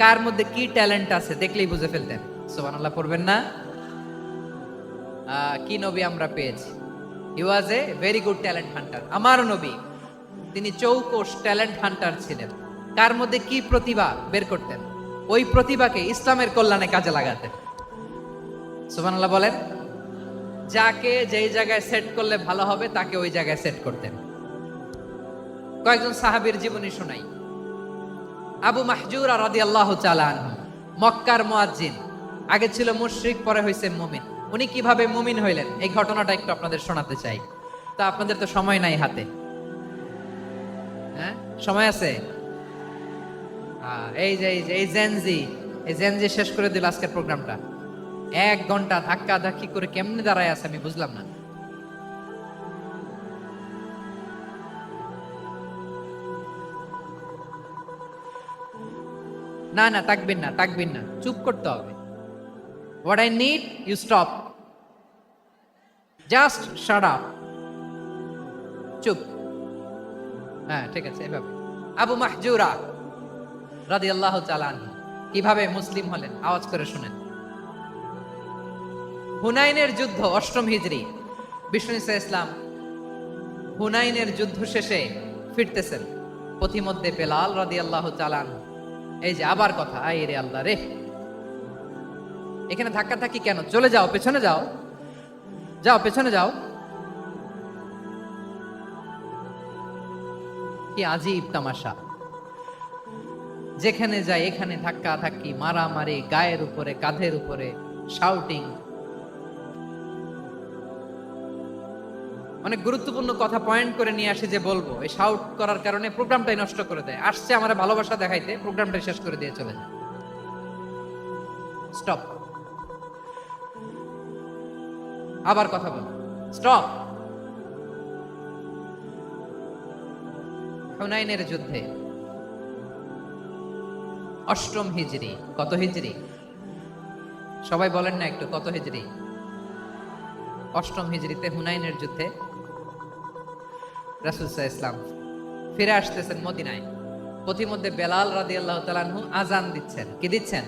কার মধ্যে কি ট্যালেন্ট আছে দেখলেই বুঝে ফেলতেন। সুবহানাল্লাহ পড়বেন না? কি নবী আমরা পেয়েছি! He was a very good talent hunter. আমার নবী তিনি চৌকস ট্যালেন্ট হান্টার ছিলেন। কার মধ্যে কি প্রতিভা বের করতেন, ওই প্রতিভাকে ইসলামের কল্যাণে কাজে লাগাতেন। সুবহানাল্লাহ বলেন। যাকে যেই জায়গায় সেট করলে ভালো হবে তাকে ওই জায়গায় সেট করতেন। কয়েকজন সাহাবীর জীবনী শোনাই। আবু মাহজুরা রাদিয়াল্লাহু তাআলা আনহু, মক্কার মুয়াজ্জিন, আগে ছিল মুশরিক, পরে হইছে মুমিন। উনি কিভাবে মুমিন হইলেন এই ঘটনাটা একটু আপনাদের শোনাতে চাই। তা আপনাদের তো সময় নাই হাতে। হ্যাঁ সময় আছে? এই জেনজি শেষ করে দিল আজকের প্রোগ্রামটা। 1 ঘন্টা ধাক্কা ধাক্কি করে কেমনে দাঁড়ায় আছে আমি বুঝলাম না। না না, তাকবিন না, চুপ করতে হবে। What I need, you stop. Just shut up. চুপ। হ্যাঁ ঠিক আছে, এভাবে। আবু মাহজুরা রাদিয়াল্লাহু তাআলা আনহু কিভাবে মুসলিম হলেন আওয়াজ করে শুনেন। হুনাইনের যুদ্ধ 8ম হিজরি। বিষ্ণু ইসলাম হুনাইনের যুদ্ধ শেষে ফিরতেছেন। পথিমধ্যে বেলাল রাদিয়াল্লাহু তাআলা আনহু, এই যে আবার কথা, আই রে আল্লাহ রে, এখানে ধাক্কা থাকি কেন? চলে যাও, পেছনে যাও, যাও পেছনে যাও। কি আজীব তামাশা! যেখানে যায় এখানে ধাক্কা ধাক্কি, মারামারি, গায়ের উপরে কাঁধের উপরে শাউটিং। অনেক গুরুত্বপূর্ণ কথা পয়েন্ট করে নিয়ে আসে যে বলবো, এই শাউট করার কারণে প্রোগ্রামটাই নষ্ট করে দেয়। আসছে আমার ভালোবাসা দেখাইতে, প্রোগ্রামটাই শেষ করে দিয়ে চলে যায়। স্টপ। আবার কথা বল, স্টপ। হুনাইনের যুদ্ধে 8ম হিজরি। কত হিজরি সবাই বলেন না একটু, কত হিজরি? 8ম হিজরিতে হুনাইনের যুদ্ধে রাসূল সাল্লাল্লাহু আলাইহি ওয়াসাল্লাম ফিরে আসতেছেন মদিনায়। পথিমধ্যে বেলাল রাদিয়াল্লাহু তাআলা আনহু আজান দিচ্ছেন। কি দিচ্ছেন?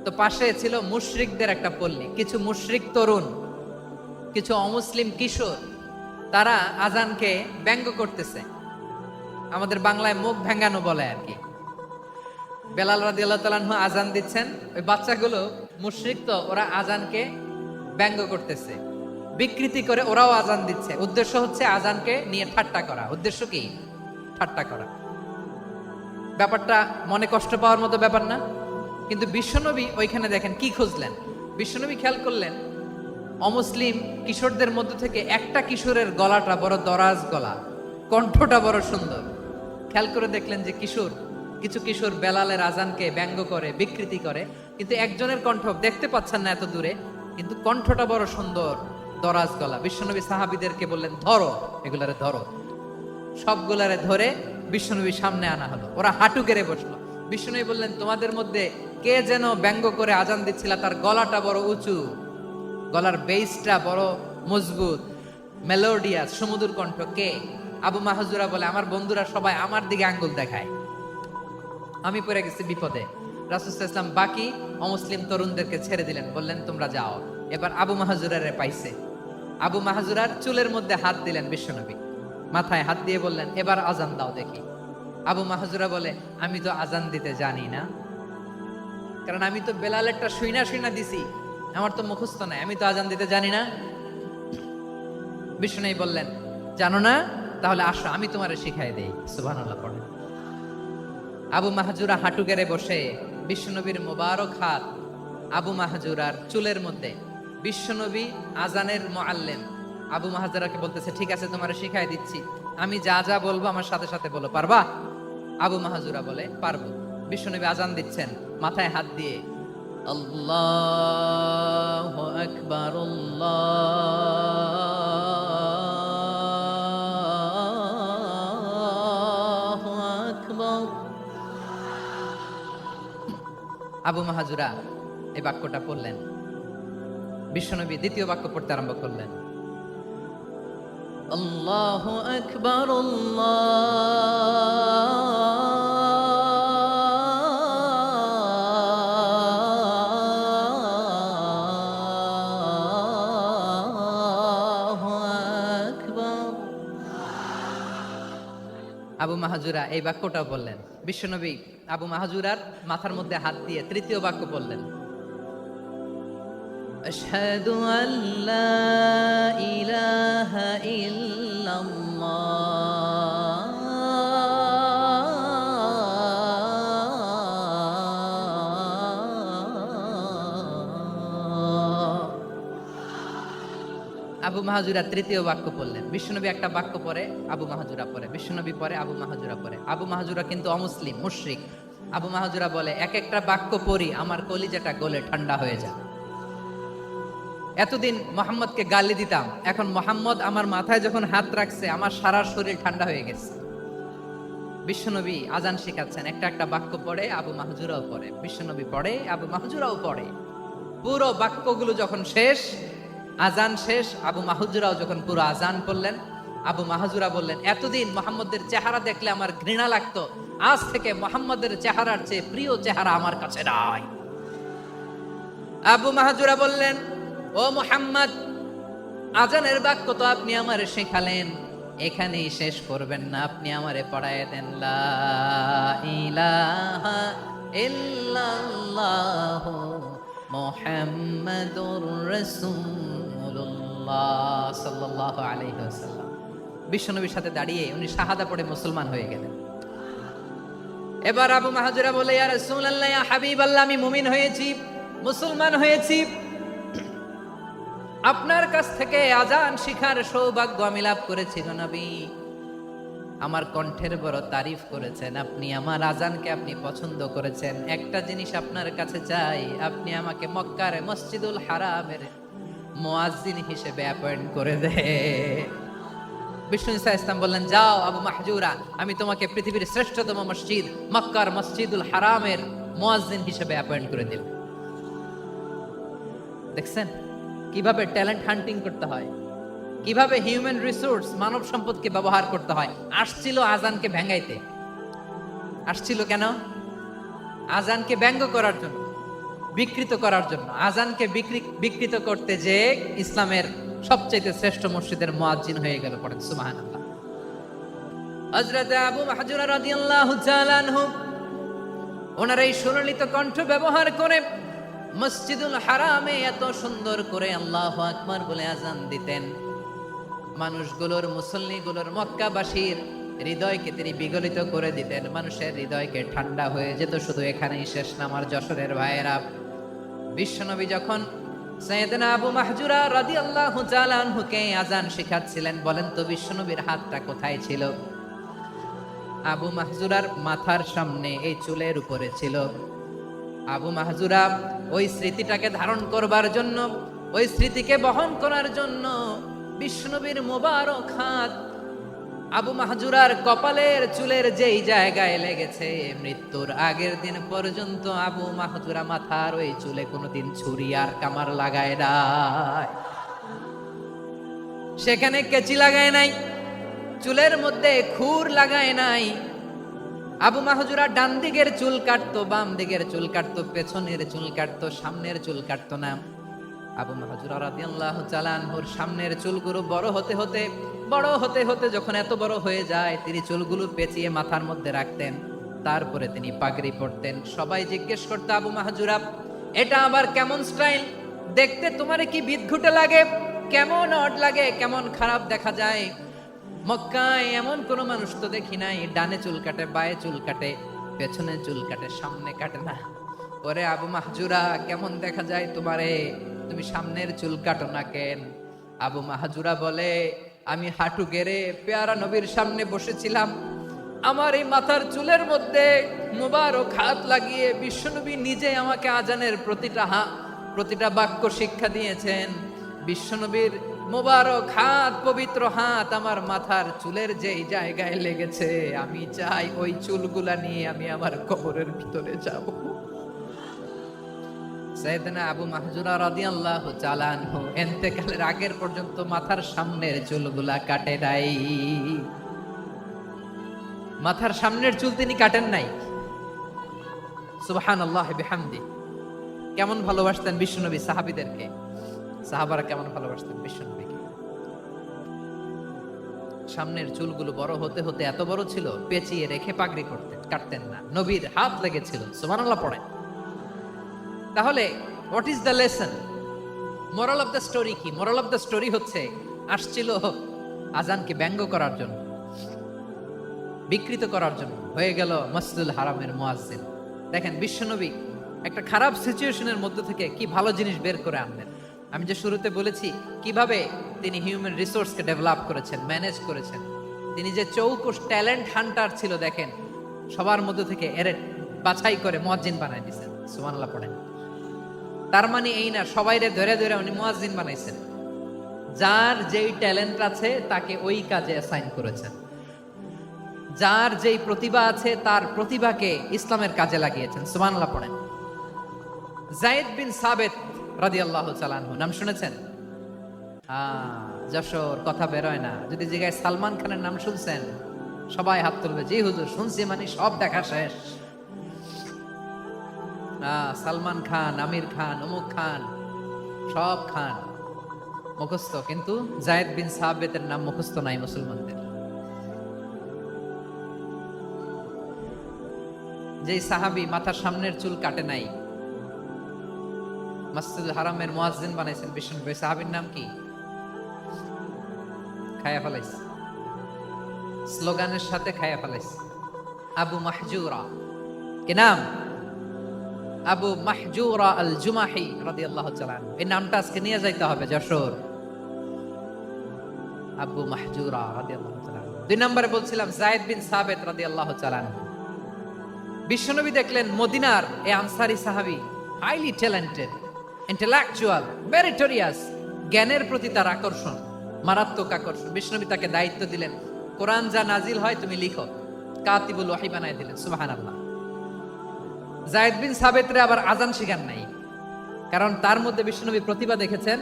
তো পাশে ছিল মুশরিকদের একটা পল্লী। কিছু মুশরিক তরুণ, কিছু অমুসলিম কিশোর, তারা আজানকে ব্যঙ্গ করতেছে। আমাদের বাংলায় মুখ ভেঙ্গানো বলে আর কি। বেলাল রাদিয়াল্লাহু তাআলা আনহু আজান দিচ্ছেন, ওই বাচ্চাগুলো মুশরিক তো, ওরা আজানকে ব্যঙ্গ করতেছে, বিকৃতি করে ওরাও আজান দিচ্ছে। উদ্দেশ্য হচ্ছে আজানকে নিয়ে ঠাট্টা করা। উদ্দেশ্য কি? ঠাট্টা করা। ব্যাপারটা মনে কষ্ট পাওয়ার মতো ব্যাপার না? কিন্তু বিশ্বনবী ওইখানে দেখেন কি খুঁজলেন। বিশ্বনবী খেয়াল করলেন অমুসলিম কিশোরদের মধ্য থেকে একটা কিশোরের গলাটা বড় দরাজ গলা, কণ্ঠটা বড় সুন্দর। খেয়াল করে দেখলেন যে কিছু কিশোর বেলালের আজানকে ব্যঙ্গ করে, বিকৃতি করে, কিন্তু একজনের কণ্ঠ দেখতে পাচ্ছেন না এত দূরে, কিন্তু কণ্ঠটা বড় সুন্দর, দরাজ গলা। বিশ্বনবী সাহাবীদেরকে বললেন, ধরো এগুলারে, ধরো। সবগুলারে ধরে বিশ্বনবীর সামনে আনা হলো। ওরা হাঁটু গেড়ে বসলো। বিশ্বনবী বললেন, তোমাদের মধ্যে কে যেন ব্যঙ্গ করে আজান দিচ্ছিল, তার গলাটা বড় উঁচু, গলার বেসটা বড় মজবুত। মেলোডিয়াস, সুমধুর কণ্ঠ। কে? আবু মাহজুরা বলে, আমার বন্ধুরা সবাই আমার দিকে আঙ্গুল দেখায়, আমি পড়ে গেছি বিপদে। রাসূল সাল্লাল্লাহু আলাইহি ওয়াসাল্লাম বাকি অমুসলিম তরুণদেরকে ছেড়ে দিলেন, বললেন তোমরা যাও। এবার আবু মাহজুরারে পাইছে। আবু মাহজুরার চুলের মধ্যে হাত দিলেন বিশ্বনবী, মাথায় হাত দিয়ে বললেন, এবার আজান দাও দেখি। আবু মাহজুরা বলে, আমি তো আজান দিতে জানি না, কারণ আমি তো বেলালেরটা শুইনা শুইনা দিছি, আমার তো মুখস্থ নাই, আমি তো আজান দিতে জানি না। বিশ্বনবী বললেন, জানো না? তাহলে আসো, আমি তোমারে শিখাই দেই। সুবহানাল্লাহ পড়ে। আবু মাহজুরা হাঁটু গেড়ে বসে, বিশ্বনবীর মোবারক হাত আবু মাহজুরার চুলের মধ্যে। বিশ্বনবী আজানের মুআল্লিম আবু মাহজুরাকে বলতেছে, ঠিক আছে তোমারে শিখাই দিচ্ছি, আমি যা যা বলবো আমার সাথে সাথে বলো, পারবা? আবু মাহজুরা বলে, পারবো। বিশ্বনবী আজান দিচ্ছেন, মাথায় হাত দিয়ে আল্লাহু আকবার, আল্লাহু আকবার। আবু মাহজুরা এই বাক্যটা পড়লেন। বিশ্বনবী দ্বিতীয় বাক্য পড়তে আরম্ভ করলেন, আল্লাহু আকবার, আল্লাহু আকবার। আবু মাহজুরা এই বাক্যটাও বললেন। বিশ্বনবী আবু মাহজুরার মাথার মধ্যে হাত দিয়ে তৃতীয় বাক্য বললেন, আশহাদু আল্লা ইলাহা ইল্লাল্লাহ। আবু মাহজুরা তৃতীয় বাক্য পড়লেন। বিশ্বনবী একটা বাক্য পরে আবু মাহজুরা পরে, বিশ্বনবী পরে আবু মাহজুরা পরে। আবু মাহজুরা কিন্তু অমুসলিম, মুশরিক। আবু মাহজুরা বলে, এক একটা বাক্য পড়ি আমার কলিজাটা গলে ঠান্ডা হয়ে যায়। এতদিন মোহাম্মদকে গালি দিতাম, এখন মোহাম্মদ আমার মাথায় যখন হাত রাখছে আমার সারা শরীর ঠান্ডা হয়ে গেছে। বিশ্বনবী আজান শেখাচ্ছেন, একটা একটা বাক্য পড়ে আবু মাহজুরাও পড়ে, বিশ্বনবী পড়ে আবু মাহজুরাও পড়ে। পুরো বাক্যগুলো যখন শেষ, আজান শেষ, আবু মাহজুরাও যখন পুরো আজান পড়লেন, আবু মাহজুরা বললেন, এতদিন মোহাম্মদের চেহারা দেখলে আমার ঘৃণা লাগতো, আজ থেকে মোহাম্মদের চেহারার চেয়ে প্রিয় চেহারা আমার কাছে নাই। আবু মাহজুরা বললেন, ও মুহাম্মদ, আজানের বাক্য তো আপনি আমারে শেখালেন, এখানেই শেষ করবেন না, আপনি আমারে পড়ায় দেন, লা ইলাহা ইল্লাল্লাহু মুহাম্মাদুর রাসূলুল্লাহ সাল্লাল্লাহু আলাইহি ওয়াসাল্লাম। বিশ্বনবীর সাথে দাঁড়িয়ে উনি শাহাদা পড়ে মুসলমান হয়ে গেলেন। এবার আবু মাহজুরা বলে, ইয়া রাসূলুল্লাহ, ইয়া হাবিবাল্লাহ, আমি মুমিন হয়েছি, মুসলমান হয়েছি, আপনার কাছ থেকে আজান শিখার সৌভাগ্য আমি লাভ করেছি গো নবী। আমার কণ্ঠের বড় তারিফ করেছেন আপনি, আমার আজানকে আপনি পছন্দ করেছেন। একটা জিনিস আপনার কাছে চাই, আপনি আমাকে মক্কার মসজিদুল হারামের মুয়াজ্জিন হিসেবে অ্যাপয়েন্ট করে দে। বিষ্ণু ঈসা ইসলাম বললেন, যাও আবু মাহজুরা, আমি তোমাকে পৃথিবীর শ্রেষ্ঠতম মসজিদ মক্কার মসজিদুল হারামের মুয়াজ্জিন হিসেবে অ্যাপয়েন্ট করে দিল। দেখছেন কিভাবে ট্যালেন্ট হান্টিং করতে হয়, কিভাবে হিউম্যান রিসোর্স মানব সম্পদকে ব্যবহার করতে হয়। আসছিল আজানকে ভেঙাইতে, আসছিল কেন? আজানকে ব্যঙ্গ করার জন্য, বিকৃত করার জন্য। আজানকে বিকৃত করতে যে ইসলামের সবচেয়ে শ্রেষ্ঠ মসজিদের মুয়াজ্জিন হয়ে গেল। পড়েন সুবহানাল্লাহ। হযরত আবু মাহজুরা রাদিয়াল্লাহু তাআলা আনহু ওনার এই সুললিত কণ্ঠ ব্যবহার করে মসজিদুল হারামে এত সুন্দর করে আল্লাহু আকবার বলে আজান দিতেন, মানুষগুলোর, মুসল্লিগুলোর, মক্কাবাসীর হৃদয়কে তিনি বিগলিত করে দিতেন, মানুষের হৃদয়কে ঠান্ডা হয়ে যেত। শুধু এখানেই শেষ না আমার যশোরের ভাইয়েরা। বিশ্বনবী যখন সাইয়েদনা আবু মাহজুরা রাদিয়াল্লাহু তাআলা আনহুকে আজান শেখাচ্ছিলেন, বলেন তো বিশ্বনবীর হাতটা কোথায় ছিল? আবু মাহজুরার মাথার সামনে, এই চুলের উপরে ছিল। আবু মাহজুরা ওই স্মৃতিটাকে ধারণ করবার জন্য, ওই স্মৃতিকে বহন করার জন্য বিশ্বনবীর মোবারক হাত আবু মাহজুরার কপালের চুলের যেই জায়গায় লেগেছে, মৃত্যুর আগের দিন পর্যন্ত আবু মাহজুরা মাথার ওই চুলে কোনোদিন ছুরি আর কামার লাগায় নাই। সেখানে কেচি লাগায় নাই, চুলের মধ্যে খুর লাগায় নাই। আবু মাহজুরা ডান দিকের চুল কাটতো, বাম দিকের চুল কাটতো, পেছনের চুল কাটতো, সামনের চুল কাটতো না। আবু মাহজুরা রাদিয়াল্লাহু তাআলা আনহুর সামনের চুলগুলো বড় হতে হতে যখন এত বড় হয়ে যায়, তিনি চুলগুলো পেঁচিয়ে মাথার মধ্যে রাখতেন। তারপরে তিনি পাগড়ি পরতেন। সবাই জিজ্ঞেস করতো, আবু মাহজুরা, এটা আবার কেমন স্টাইল? দেখতে তোমার কি বিদঘুটে লাগে? কেমন অড লাগে? কেমন খারাপ দেখা যায়? মক্কায় এমন কোন মানুষ তো দেখি নাই, ডানে চুল কাটে, বায়ে চুল কাটে, পেছনে চুল কাটে, সামনে কাটে না। ওরে আবু মাহজুরা, কেমন দেখা যায় তোমারে? তুমি সামনের চুল কাটো না কেন? আবু মাহজুরা বলে, আমি হাঁটু গেড়ে পেয়ারা নবীর সামনে বসেছিলাম, আমার এই মাথার চুলের মধ্যে মুবারক হাত লাগিয়ে বিশ্বনবী নিজে আমাকে আজানের প্রতিটা বাক্য শিক্ষা দিয়েছেন। বিশ্বনবীর মুবারক হাত, পবিত্র হাত আমার মাথার চুলের যেই জায়গায় লেগেছে, আমি চাই ওই চুলগুলা নিয়ে আমি আমার কবরের ভিতরে যাব। সাইয়েদনা আবু মাহজুরা রাদিয়াল্লাহু তাআলা আনহু ইন্তেকালের আগের পর্যন্ত মাথার সামনের চুলগুলা কাটে নাই। মাথার সামনের চুল তিনি কাটেন নাই। সুবহানাল্লাহি বিহামদি। কেমন ভালোবাসতেন বিশ্বনবী সাহাবীদেরকে, সাহাবারা কেমন ভালোবাসতেন বিশ্বনবীকে। সামনের চুলগুলো বড় হতে হতে এত বড় ছিল, পেঁচিয়ে রেখে পাগড়ি করতেন, কাটতেন না। নবীর হাত লেগেছিল। সুবহানাল্লাহ পড়েন। তাহলে what is the lesson? Moral of the story কি? মোরাল অফ দ্য স্টোরি হচ্ছে, আসছিল আজানকে ব্যঙ্গ করার জন্য, বিকৃত করার জন্য, হয়ে গেল মসজিদুল হারামের মুয়াজ্জিন। দেখেন বিশ্বনবী একটা খারাপ সিচুয়েশনের মধ্যে থেকে কি ভালো জিনিস বের করে আনলেন। আমি যে শুরুতে বলেছি কিভাবে তিনি হিউম্যান রিসোর্সকে ডেভেলপ করেছেন, ম্যানেজ করেছেন। তিনি যে চৌকস ট্যালেন্ট হান্টার ছিল, দেখেন সবার মধ্যে থেকে এর বাছাই করে মুয়াজ্জিন বানাই দিয়েছেন। সুবহানাল্লাহ পড়েন। তার মানে এই না সবাইরে ধরে ধরে উনি মুয়াজ্জিন বানাইছেন। যার যেই ট্যালেন্ট আছে তাকে ওই কাজে অ্যাসাইন করেছেন। যার যেই প্রতিভা আছে তার প্রতিভাকে ইসলামের কাজে লাগিয়েছেন। সুবহানাল্লাহ পড়েন। যায়েদ বিন সাবিত রাদিয়াল্লাহু তাআলা আনহু নাম শুনেছেন? যশোর কথা বেরোয় না। যদি জিজ্ঞাসা সালমান খানের নাম শুনছেন, সবাই হাত তুলবে, জি হুজুর শুনছি, মানে সব দেখা শেষ। সালমান খান, আমির খান, অমুক খান, সব খান মুখস্থ, কিন্তু যায়েদ বিন সাবিতের নাম মুখস্থ নাই মুসলমানদের। যেই সাহাবী মাথার সামনের চুল কাটে নাই, মসজিদুল হারামের মুয়াজ্জিন বানাইছেন বিশ্বনবী, সাহাবীর নাম কি? খায়া ফেলাইছে, স্লোগানের সাথে খায়া ফেলাইছে। আবু মাহজুরা। কি নাম? আবু মাহজুরা আল জুমাহি রাদিয়াল্লাহু তাআলা। এই নামটা আজকে নিয়ে যাইতে হবে যশোর। আবু মাহজুরা রাদিয়াল্লাহু তাআলা। দুই নম্বরে বলছিলাম যায়েদ বিন সাবিত রাদিয়াল্লাহু তাআলা। বিশ্বনবী দেখলেন মদিনার এই আনসারী সাহাবী হাইলি ট্যালেন্টেড, ইন্টেলেকচুয়াল, মেরিটোরিয়াস, জ্ঞানের প্রতি তার আকর্ষণ, মারাত্মক আকর্ষণ। বিশ্বনবী তাকে দায়িত্ব দিলেন, কোরআন যা নাজিল হয় তুমি লিখো, কাতিবুল ওয়াহি বানায় দিলেন। সুবহানাল্লাহ। যায়েদ বিন সাবিতরে আবার আজান শিখান নাই, কারণ তার মধ্যে বিশ্বনবী প্রতিভা দেখেছেন,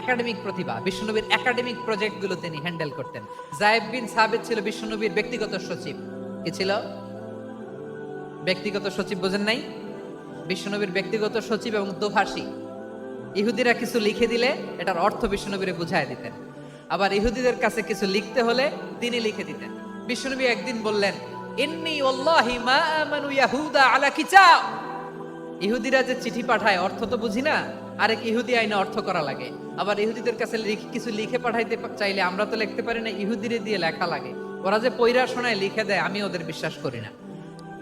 একাডেমিক প্রতিভা। বিশ্বনবীর একাডেমিক প্রজেক্টগুলো তিনি হ্যান্ডেল করতেন। যায়েদ বিন সাবিত ছিল বিশ্বনবীর ব্যক্তিগত সচিব। কি ছিল? ব্যক্তিগত সচিব। বোঝেন নাই? বিশ্বনবীর ব্যক্তিগত সচিব এবং দোভাষী। ইহুদিরা কিছু লিখে দিলে এটার অর্থ বিশ্বনবীরে বুঝায় দিতেন, আবার ইহুদিদের কাছে কিছু লিখতে হলে তিনি লিখে দিতেন। বিশ্বনবী একদিন বললেন, ইন্নী ওয়াল্লাহি মা আমানু ইয়াহুদা আলা কিতাব। ইহুদিরা যে চিঠি পাঠায় অর্থ তো বুঝি না, আরেক ইহুদি আইনে অর্থ করা লাগে। আবার ইহুদিদের কাছে কিছু লিখে পাঠাইতে চাইলে আমরা তো লিখতে পারি না, ইহুদিরে দিয়ে লেখা লাগে। ওরা যে পয়রা শোনায় লিখে দেয়, আমি ওদের বিশ্বাস করি না।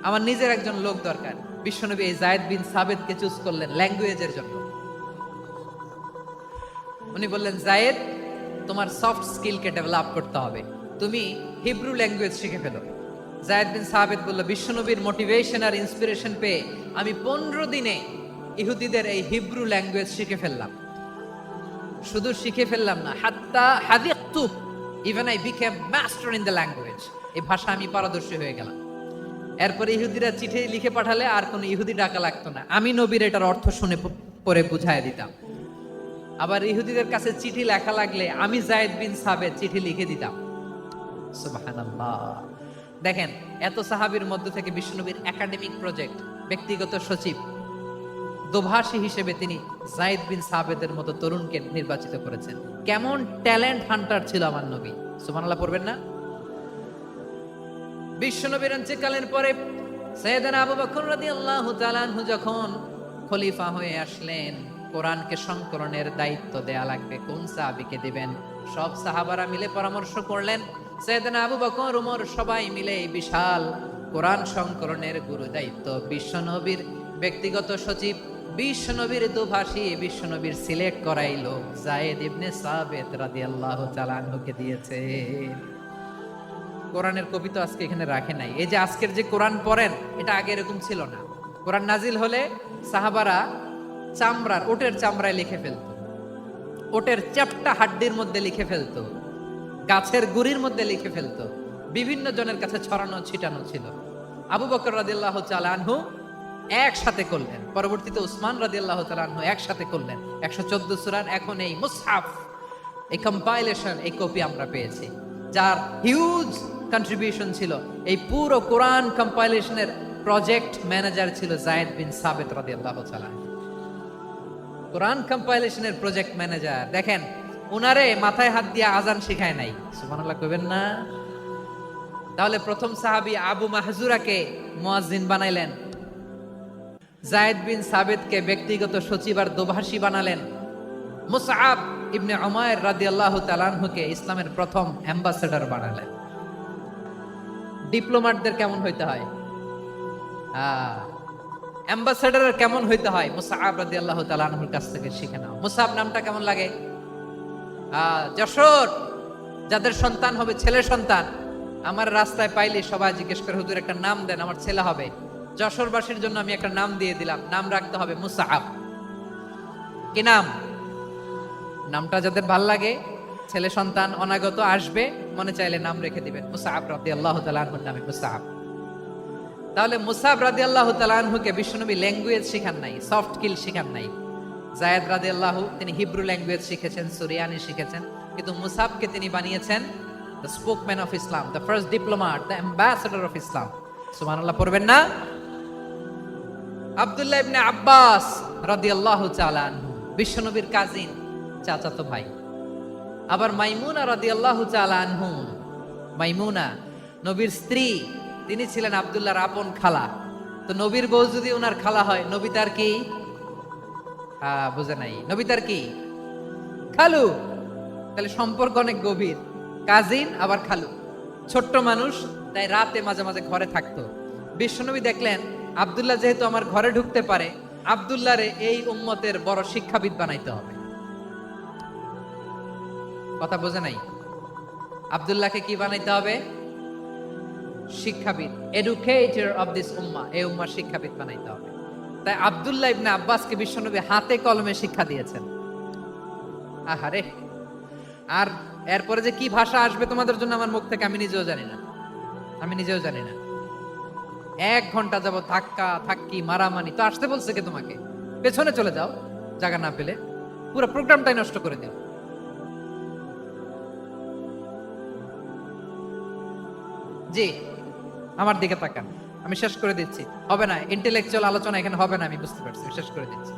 আমার নিজের একজন লোক দরকার। বিশ্বনবী এই যায়েদ বিন সাবিতকে চুজ করলেন ল্যাঙ্গুয়েজের জন্য। উনি বললেন, যায়েদ, তোমার সফট স্কিলকে ডেভেলপ করতে হবে, তুমি হিব্রু ল্যাঙ্গুয়েজ শিখে ফেলো। যায়েদ বিন সাবিত বলল, বিশ্বনবীর মোটিভেশন আর ইন্সপিরেশন পেয়ে আমি 15 দিনে ইহুদিদের এই হিব্রু ল্যাঙ্গুয়েজ শিখে ফেললাম। শুধু শিখে ফেললাম না, হাত্তা হাদিকতু, even I became master in the language. এই ভাষা আমি পারদর্শী হয়ে গেলাম। এরপরে ইহুদিরা চিঠি লিখে পাঠালে আর কোনো ইহুদি ডাকা লাগতো না, আমি নবীর এটার অর্থ শুনে পরে বুঝায় দিতাম। আবার ইহুদিদের কাছে চিঠি লেখা লাগলে আমি যায়েদ বিন সাবেত চিঠি লিখে দিতাম। সুবহানাল্লাহ। দেখেন, এত সাহাবীর মধ্য থেকে বিশ্বনবীর একাডেমিক প্রজেক্ট, ব্যক্তিগত সচিব, দোভাষী হিসেবে তিনি যায়েদ বিন সাবেতের মতো তরুণকে নির্বাচিত করেছেন। কেমন ট্যালেন্ট হান্টার ছিল আমার নবী। সুবহানাল্লাহ পড়বেন না? বিশ্বনবীর ইন্তেকালের পরে সাইয়েদনা আবু বকর রাদিয়াল্লাহু তাআলা আনহু যখন খলিফা হয়ে আসলেন, কোরআনকে সংকলনের দায়িত্ব দেয়া লাগবে, কোন সাহাবীকে দিবেন? সব সাহাবারা মিলে পরামর্শ করলেন। সাইয়েদনা আবু বকর, ওমর সবাই মিলে এই বিশাল কোরআন সংকলনের গুরু দায়িত্ব বিশ্বনবীর ব্যক্তিগত সচিব, বিশ্বনবীর দোভাষী, বিশ্বনবীর সিলেক্ট করাইলো যায়েদ ইবনে সাবিত রাদিয়াল্লাহু তাআলা আনহুকে দিয়েছে। কোরআনের কবি তো আজকে এখানে রাখে নাই। এই যে আজকের যে কোরআন পড়েন, এটা আগে এরকম ছিল না। কোরআন নাজিল হলে সাহাবারা চামড়ার, ওটের চামড়ায় লিখে ফেলতো, ওটের চ্যাপ্টা হাড্ডির মধ্যে লিখে ফেলতো, গাছের গুড়ির মধ্যে লিখে ফেলতো, বিভিন্ন জনের কাছে ছড়ানো ছিটানো ছিল। আবু বকর রাদিয়াল্লাহু তাআলা আনহু একসাথে করলেন, পরবর্তীতে উসমান রাদিয়াল্লাহু তাআলা আনহু একসাথে করলেন। 114 সূরার এখন এই মুসহাফ, এই কম্পাইলেশন, এই কপি আমরা পেয়েছি, যার হিউজ কন্ট্রিবিউশন ছিল। এই পুরো কোরআন কম্পাইলেশনের প্রজেক্ট ম্যানেজার ছিল যায়েদ বিন সাবিত রাদিয়াল্লাহু তাআলা। কোরআন কম্পাইলেশনের প্রজেক্ট ম্যানেজার। দেখেন, উনারে মাথায় হাত দিয়ে আজান শিখায় নাই। সুবহানাল্লাহ কইবেন না? তাহলে প্রথম সাহাবী আবু মাহজুরাকে মুয়াজ্জিন বানাইলেন, যায়েদ বিন সাবিতকে ব্যক্তিগত সচিব আর দোভাষী বানালেন, মুসআব ইবনে উমাইর রাদিয়াল্লাহু তাআলা আনহুকে ইসলামের প্রথম অ্যাম্বাসেডর বানালেন। ডিপ্লোম্যাটদের কেমন হইতে হয়, অ্যাম্বাসেডরের কেমন হইতে হয়, মুসআব রাদিয়াল্লাহু তাআলা আনহুর কাছ থেকে শিখে নাও। মুসআব নামটা কেমন লাগে? যশোর যাদের সন্তান হবে, ছেলে সন্তান, আমার রাস্তায় পাইলে সবাই জিজ্ঞেস করে, হুজুর একটা নাম দেন, আমার ছেলে হবে। যশোরবাসীর জন্য আমি একটা নাম দিয়ে দিলাম, নাম রাখতে হবে মুসআব। কি নাম? নামটা যাদের ভাল লাগে, ছেলে সন্তান অনাগত আসবে, মনে চাইলে নাম রেখে দিবেন মুসআব রাদিয়াল্লাহু তাআলা আনহুর নামে মুসআব। তাহলে মুসআব রাদিয়াল্লাহু তাআলা আনহুকে বিশ্বনবী ল্যাঙ্গুয়েজ শিখান নাই, সফট স্কিল শিখান নাই। যায়েদ রাদিয়াল্লাহু তিনি হিব্রু ল্যাঙ্গুয়েজ শিখেছেন, সুরিয়ানি শিখেছেন, কিন্তু মুসআবকে তিনি বানিয়েছেন the spokesman of Islam, the first diplomat, the ambassador of Islam. সুবহানাল্লাহ পড়বেন না? আব্দুল্লাহ ইবনে আব্বাস রাদিয়াল্লাহু তাআলা আনহু বিশ্বনবীর কাজিন, চাচাতো ভাই। আবার মাইমুনা রাদিয়াল্লাহু তাআলা আনহু, মাইমুনা নবীর স্ত্রী, তিনি ছিলেন আব্দুল্লাহর আপন খালা। তো নবীর বউ যদি ওনার খালা হয়, নবী তার কি? বুঝে নাই, নবী তার কি? খালু। তাহলে সম্পর্ক অনেক গভীর, কাজিন আবার খালু। ছোট্ট মানুষ, তাই রাতে মাঝে মাঝে ঘরে থাকতো। বিশ্বনবী দেখলেন আব্দুল্লাহ যেহেতু আমার ঘরে ঢুকতে পারে, আব্দুল্লাহরে এই উম্মতের বড় শিক্ষাবিদ বানাইতে হবে। কথা বোঝে নাই? আব্দুল্লাহকে কি বানাইতে হবে? শিক্ষাবিদ, এডুকেটর অফ দিস উম্মাহ, এই উম্মার শিক্ষাবিদ বানাইতে হবে। তাই আব্দুল্লাহ ইবনে আব্বাসকে বিশ্বনবী হাতে কলমে শিক্ষা দিয়েছেন। আহারে, আর এরপরে যে কি ভাষা আসবে তোমাদের জন্য আমার মুখ থেকে আমি নিজেও জানি না, আমি নিজেও জানি না। 1 ঘন্টা যাবো ধাক্কা ধাক্কি মারামারি। তো আসতে বলছে কে তোমাকে? পেছনে চলে যাও, জায়গা না পেলে। পুরো প্রোগ্রামটাই নষ্ট করে দিও। জি, আমার দিকে তাকান, আমি শেষ করে দিচ্ছি। হবে না, ইন্টেলেকচুয়াল আলোচনা এখানে হবে না, আমি বুঝতে পারছি, শেষ করে দিচ্ছি।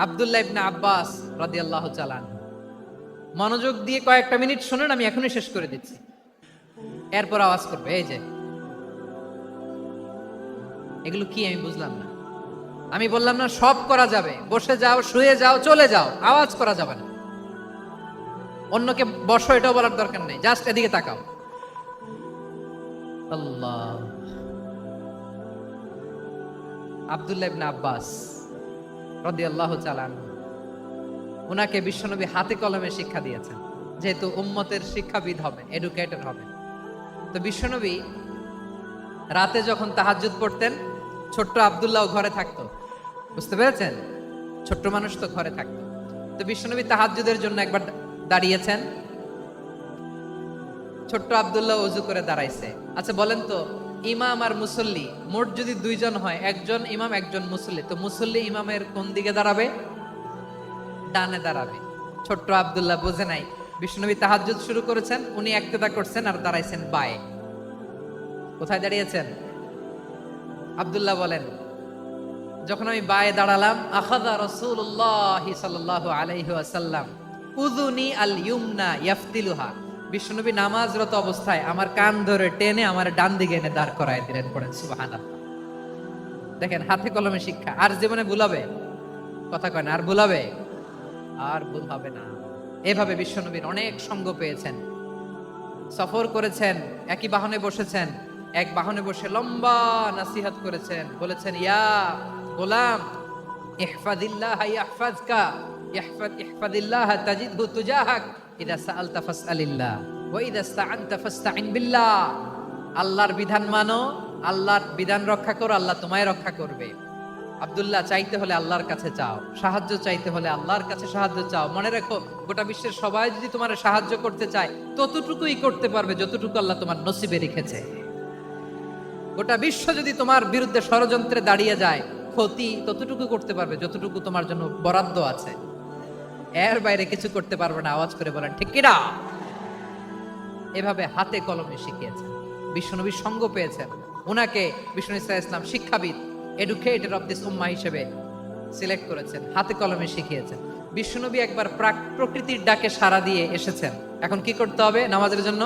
আব্দুল্লাহ ইবনে আব্বাস রাদিয়াল্লাহু তাআলা আনহু, মনোযোগ দিয়ে কয়েকটা মিনিট শুনুন, আমি এখনই শেষ করে দিচ্ছি। এরপর আওয়াজ করবে, এই যে এগুলো কি আমি বুঝলাম না। আমি বললাম না সব করা যাবে, বসে যাও, শুয়ে যাও, চলে যাও, আওয়াজ করা যাবে না। অন্যকে বসো এটাও বলার দরকার নেই, জাস্ট এদিকে তাকাও। আল্লাহ। আব্দুল্লাহ ইবনে আব্বাস রাদিয়াল্লাহু তাআলা আনহু, উনাকে বিশ্বনবী হাতে কলমে শিক্ষা দিয়েছেন, যেহেতু উম্মতের শিক্ষাবিদ হবে, এডুকেটর হবে। তো বিশ্বনবী রাতে যখন তাহাজ্জুদ পড়তেন, ছোট্ট আব্দুল্লাহ ঘরে থাকতো। বুঝতে পেরেছেন? ছোট্ট মানুষ তো ঘরে থাকতো। তো বিশ্বনবী তাহাজ্জুদের জন্য একবার দাঁড়িয়েছেন, ছোট্ট আব্দুল্লাহ ওযু করে দাঁড়াইছে। আচ্ছা বলেন তো, ইমাম আর মুসল্লি মোট যদি দুইজন হয়, একজন ইমাম একজন মুসল্লি, তো মুসল্লি ইমামের কোন দিকে দাঁড়াবে? ডানে দাঁড়াবে। ছোট্ট আব্দুল্লাহ বোঝে নাই, বিষ্ণুনবী তাহাজ্জুদ শুরু করেছেন, উনি একতেদা করছেন আর দাঁড়াইছেন বায়ে। কোথায় দাঁড়িয়েছেন? আব্দুল্লাহ বলেন, যখন আমি বায়ে দাঁড়ালাম, আখাযা রাসূলুল্লাহ সাল্লাল্লাহু আলাইহি ওয়াসাল্লাম উযুনি আল ইউমনা ইয়াফতিলুহা, বিশ্বনবী নামাজরত অবস্থায় আমার কান ধরে টেনে আমার ডান দিকে এনে দাঁড় করায় দিলেন। পড়েন সুবহানাল্লাহ। দেখেন, হাতে কলমে শিক্ষা। আর জীবনে ভুলাবে? কথা কয় না, আর ভুলাবে? আর ভুল হবে না। এভাবে বিশ্বনবীর অনেক সঙ্গ পেয়েছেন, সফর করেছেন, একই বাহনে বসেছেন, এক বাহনে বসে লম্বা নাসিহত করেছেন, বলেছেন, ইয়া গোলাম ইহফাদিল্লাহ ইয়াহফাজকা, ইহফাদিল্লাহ তাজিদহু তুজাহাক, ইদা সাআলতা ফাসআলিল্লাহ ওয়া ইদা ইসতাআনতা ফাসতাইন বিল্লাহ। আল্লাহর বিধান মানো, আল্লাহর বিধান রক্ষা করো, আল্লাহ তোমায় রক্ষা করবে। আব্দুল্লাহ, চাইতে হলে আল্লাহর কাছে চাও, সাহায্য চাইতে হলে আল্লাহর কাছে সাহায্য চাও। মনে রাখো, গোটা বিশ্বের সবাই যদি তোমার সাহায্য করতে চায়, ততটুকুই করতে পারবে যতটুকু আল্লাহ তোমার নসিবে রেখেছে। গোটা বিশ্ব যদি তোমার বিরুদ্ধে ষড়যন্ত্রে দাঁড়িয়ে যায়, ক্ষতি ততটুকু করতে পারবে যতটুকু তোমার জন্য বরাদ্দ আছে। এর বাইরে কিছু করতে পারবে না। আওয়াজ করে বলেন ঠিক কিনা? এভাবে হাতে কলমে শিখিয়েছেন, বিশ্বনবীর সঙ্গ পেয়েছেন। ওনাকে বিষ্ণু ইসলাম শিক্ষাবিদ, এডুকেটর অফ দিস উম্মাহ হিসেবে সিলেক্ট করেছেন, হাতে কলমে শিখিয়েছেন। বিশ্বনবী একবার প্রকৃতির ডাকে সাড়া দিয়ে এসেছেন। এখন কি করতে হবে? নামাজের জন্য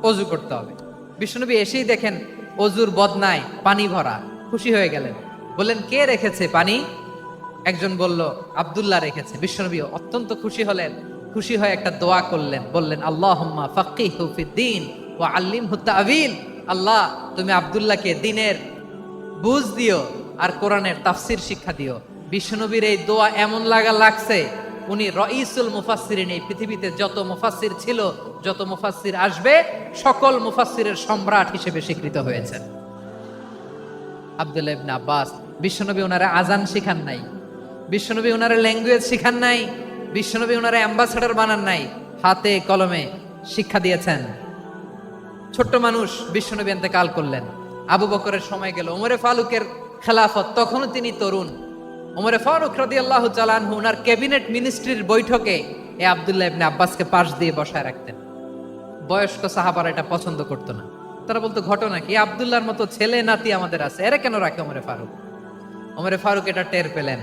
ওযু করতে হবে। বিশ্বনবী এসেই দেখেন ওযুর বদনায় পানি ভরা, খুশি হয়ে গেলেন, বললেন, কে রেখেছে পানি? একজন বলল, আব্দুল্লাহ রেখেছে। বিশ্বনবী অত্যন্ত খুশি হলেন, খুশি হয়ে একটা দোয়া করলেন, বললেন, আল্লাহুম্মা ফাক্কিহু ফিদ্দীন ওয়া আল্লিমহু তা'ওয়ীল। আল্লাহ, তুমি আব্দুল্লাহকে দ্বীনের বুঝ দিও আর কোরআনের তাফসীর শিক্ষা দিও। বিশ্বনবীর এই দোয়া এমন লাগছে, উনি রাইসুল মুফাসসিরিন, এই পৃথিবীতে যত মুফাসসির ছিল, যত মুফাসসির আসবে, সকল মুফাসসিরের সম্রাট হিসেবে স্বীকৃত হয়েছেন আব্দুল্লাহ ইবনে আব্বাস। বিশ্বনবী ওনারে আজান শিখান নাই, বিশ্বনবী ওনারে ল্যাঙ্গুয়েজ শিখান নাই, বিশ্বনবী ওনারে অ্যাম্বাসেডর বানান নাই, হাতে কলমে শিক্ষা দিয়েছেন। ছোট্ট মানুষ, বিশ্বনবী ইন্তেকাল করলেন। আবু বকরের সময় গেল, ওমরে ফারুকের খেলাফত, তখনও তিনি তরুণ। ওমরে ফারুক রাদিয়াল্লাহু তাআলা আনহু ওনার ক্যাবিনেট মিনিস্ট্রির বৈঠকে এ আব্দুল্লাহ ইবনে আব্বাসকে পাশ দিয়ে বসায় রাখতেন। বয়স্ক সাহাবারা এটা পছন্দ করতো না। তারা বলতো, ঘটনা কি? আব্দুল্লাহর মতো ছেলে নাতি আমাদের আছে, এরা কেন রাখে ওমরে ফারুক? ওমরে ফারুক এটা টের পেলেন।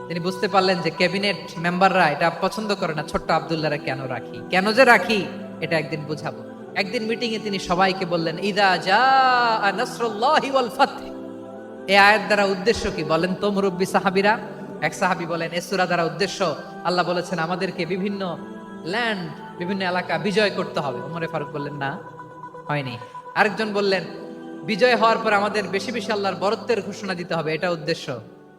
তিনি বুঝতে পারলেন যে ক্যাবিনেট মেম্বাররা এটা পছন্দ করে না, ছোট্ট আব্দুল্লাহরা কেন রাখি, কেন যে রাখি, এটা একদিন বুঝাবো। একদিন মিটিং এ তিনি সবাইকে বললেন, ইদা জাআ নাসরুল্লাহি ওয়াল ফাতহ। এই আয়াত দ্বারা উদ্দেশ্য কি বলেন তো মুরব্বী সাহাবীরা? এক সাহাবী বলেন, এই সূরা দ্বারা উদ্দেশ্য, আল্লাহ বলেছেন আমাদেরকে বিভিন্ন ল্যান্ড, বিভিন্ন এলাকা বিজয় করতে হবে। ওমরে ফারুক বললেন, না, হয়নি। আরেকজন বললেন, বিজয় হওয়ার পর আমাদের বেশি বেশি আল্লাহর বরত্বের ঘোষণা দিতে হবে, এটা উদ্দেশ্য।